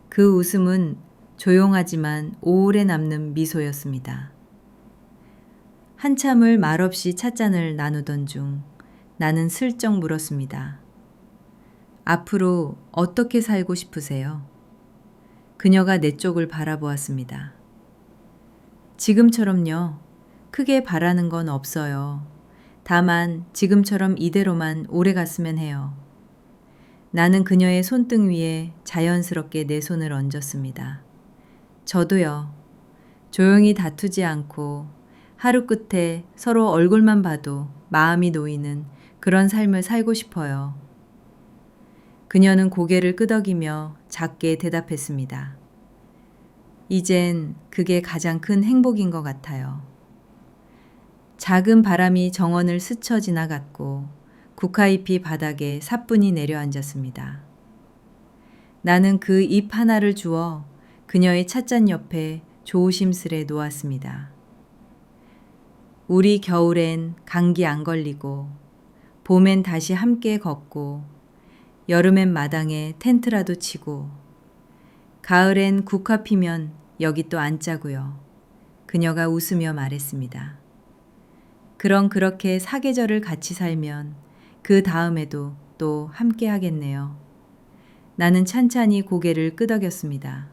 그 웃음은 조용하지만 오래 남는 미소였습니다. 한참을 말없이 찻잔을 나누던 중 나는 슬쩍 물었습니다. 앞으로 어떻게 살고 싶으세요? 그녀가 내 쪽을 바라보았습니다. 지금처럼요. 크게 바라는 건 없어요. 다만 지금처럼 이대로만 오래 갔으면 해요. 나는 그녀의 손등 위에 자연스럽게 내 손을 얹었습니다. 저도요. 조용히 다투지 않고 하루 끝에 서로 얼굴만 봐도 마음이 놓이는 그런 삶을 살고 싶어요. 그녀는 고개를 끄덕이며 작게 대답했습니다. 이젠 그게 가장 큰 행복인 것 같아요. 작은 바람이 정원을 스쳐 지나갔고 국화잎이 바닥에 사뿐히 내려앉았습니다. 나는 그 잎 하나를 주워 그녀의 찻잔 옆에 조심스레 놓았습니다. 우리 겨울엔 감기 안 걸리고 봄엔 다시 함께 걷고 여름엔 마당에 텐트라도 치고 가을엔 국화 피면 여기 또 앉자고요. 그녀가 웃으며 말했습니다. 그럼 그렇게 사계절을 같이 살면 그 다음에도 또 함께 하겠네요. 나는 찬찬히 고개를 끄덕였습니다.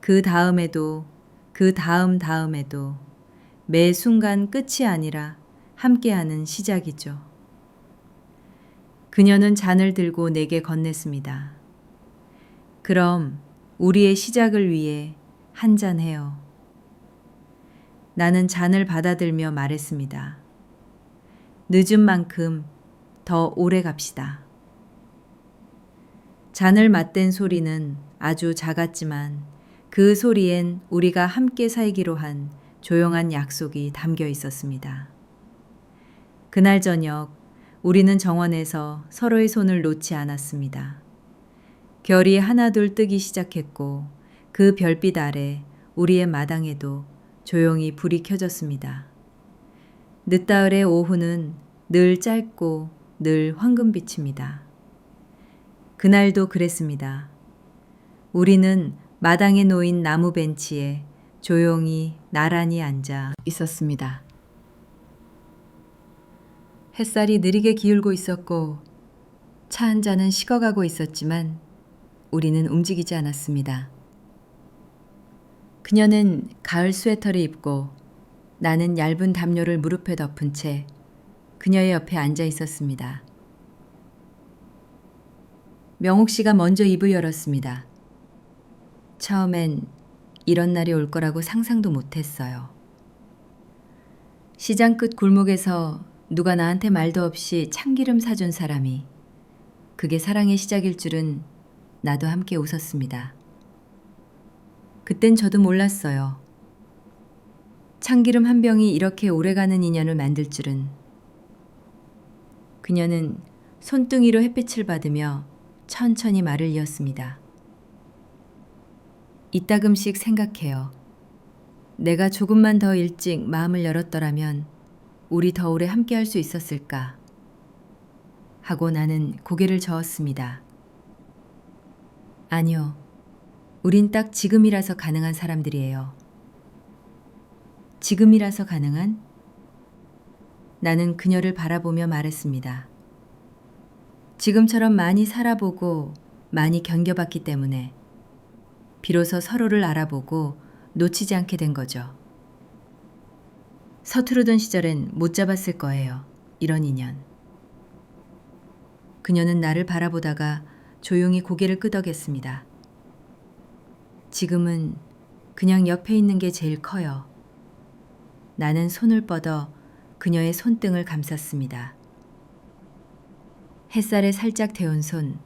그 다음에도 그 다음에도 매 순간 끝이 아니라 함께하는 시작이죠. 그녀는 잔을 들고 내게 건넸습니다. 그럼 우리의 시작을 위해 한 잔 해요. 나는 잔을 받아들며 말했습니다. 늦은 만큼 더 오래 갑시다. 잔을 맞댄 소리는 아주 작았지만 그 소리엔 우리가 함께 살기로 한 조용한 약속이 담겨 있었습니다. 그날 저녁 우리는 정원에서 서로의 손을 놓지 않았습니다. 별이 하나둘 뜨기 시작했고 그 별빛 아래 우리의 마당에도 조용히 불이 켜졌습니다. 늦가을의 오후는 늘 짧고 늘 황금빛입니다. 그날도 그랬습니다. 우리는 마당에 놓인 나무 벤치에 조용히 나란히 앉아 있었습니다. 햇살이 느리게 기울고 있었고 차 한 잔은 식어가고 있었지만 우리는 움직이지 않았습니다. 그녀는 가을 스웨터를 입고 나는 얇은 담요를 무릎에 덮은 채 그녀의 옆에 앉아 있었습니다. 명옥 씨가 먼저 입을 열었습니다. 처음엔 이런 날이 올 거라고 상상도 못했어요. 시장 끝 골목에서 누가 나한테 말도 없이 참기름 사준 사람이 그게 사랑의 시작일 줄은 나도 함께 웃었습니다. 그땐 저도 몰랐어요. 참기름 한 병이 이렇게 오래가는 인연을 만들 줄은. 그녀는 손등이로 햇빛을 받으며 천천히 말을 이었습니다. 이따금씩 생각해요. 내가 조금만 더 일찍 마음을 열었더라면 우리 더 오래 함께 할 수 있었을까? 하고 나는 고개를 저었습니다. 아니요. 우린 딱 지금이라서 가능한 사람들이에요. 지금이라서 가능한? 나는 그녀를 바라보며 말했습니다. 지금처럼 많이 살아보고 많이 견뎌봤기 때문에 비로소 서로를 알아보고 놓치지 않게 된 거죠. 서투르던 시절엔 못 잡았을 거예요. 이런 인연. 그녀는 나를 바라보다가 조용히 고개를 끄덕였습니다. 지금은 그냥 옆에 있는 게 제일 커요. 나는 손을 뻗어 그녀의 손등을 감쌌습니다. 햇살에 살짝 데운 손,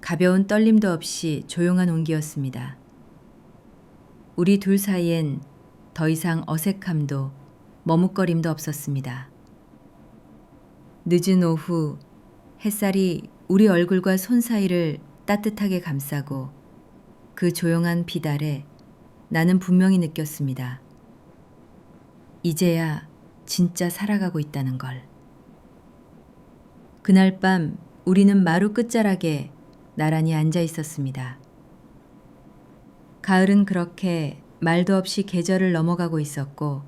가벼운 떨림도 없이 조용한 온기였습니다. 우리 둘 사이엔 더 이상 어색함도 머뭇거림도 없었습니다. 늦은 오후 햇살이 우리 얼굴과 손 사이를 따뜻하게 감싸고 그 조용한 빛 아래 나는 분명히 느꼈습니다. 이제야 진짜 살아가고 있다는 걸. 그날 밤 우리는 마루 끝자락에 나란히 앉아 있었습니다. 가을은 그렇게 말도 없이 계절을 넘어가고 있었고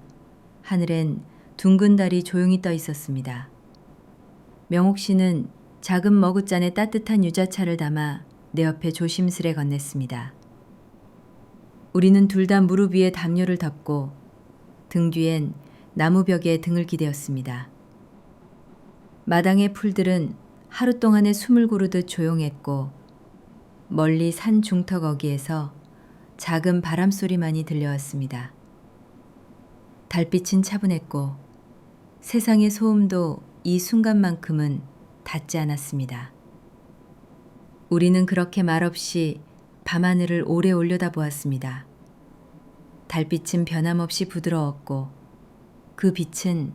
하늘엔 둥근 달이 조용히 떠 있었습니다. 명옥 씨는 작은 머그잔에 따뜻한 유자차를 담아 내 옆에 조심스레 건넸습니다. 우리는 둘 다 무릎 위에 담요를 덮고 등 뒤엔 나무벽에 등을 기대었습니다. 마당의 풀들은 하루 동안에 숨을 고르듯 조용했고 멀리 산 중턱 어귀에서 작은 바람소리만이 들려왔습니다. 달빛은 차분했고 세상의 소음도 이 순간만큼은 닿지 않았습니다. 우리는 그렇게 말없이 밤하늘을 오래 올려다보았습니다. 달빛은 변함없이 부드러웠고 그 빛은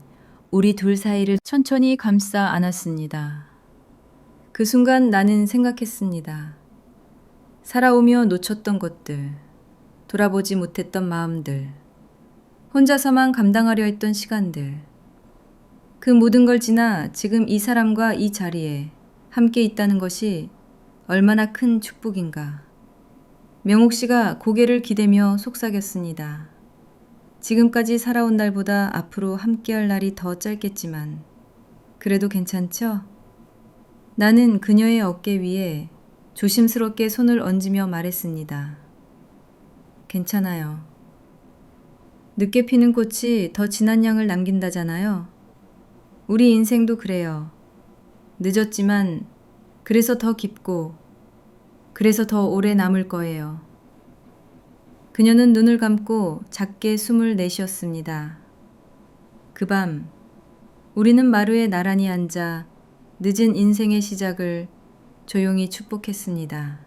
우리 둘 사이를 천천히 감싸 안았습니다. 그 순간 나는 생각했습니다. 살아오며 놓쳤던 것들, 돌아보지 못했던 마음들, 혼자서만 감당하려 했던 시간들, 그 모든 걸 지나 지금 이 사람과 이 자리에 함께 있다는 것이 얼마나 큰 축복인가. 명옥 씨가 고개를 기대며 속삭였습니다. 지금까지 살아온 날보다 앞으로 함께할 날이 더 짧겠지만 그래도 괜찮죠? 나는 그녀의 어깨 위에 조심스럽게 손을 얹으며 말했습니다. 괜찮아요. 늦게 피는 꽃이 더 진한 향을 남긴다잖아요. 우리 인생도 그래요. 늦었지만 그래서 더 깊고 그래서 더 오래 남을 거예요. 그녀는 눈을 감고 작게 숨을 내쉬었습니다. 그 밤 우리는 마루에 나란히 앉아 늦은 인생의 시작을 조용히 축복했습니다.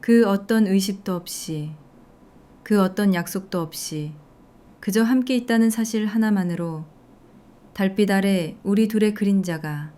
그 어떤 의식도 없이, 그 어떤 약속도 없이 그저 함께 있다는 사실 하나만으로 달빛 아래 우리 둘의 그림자가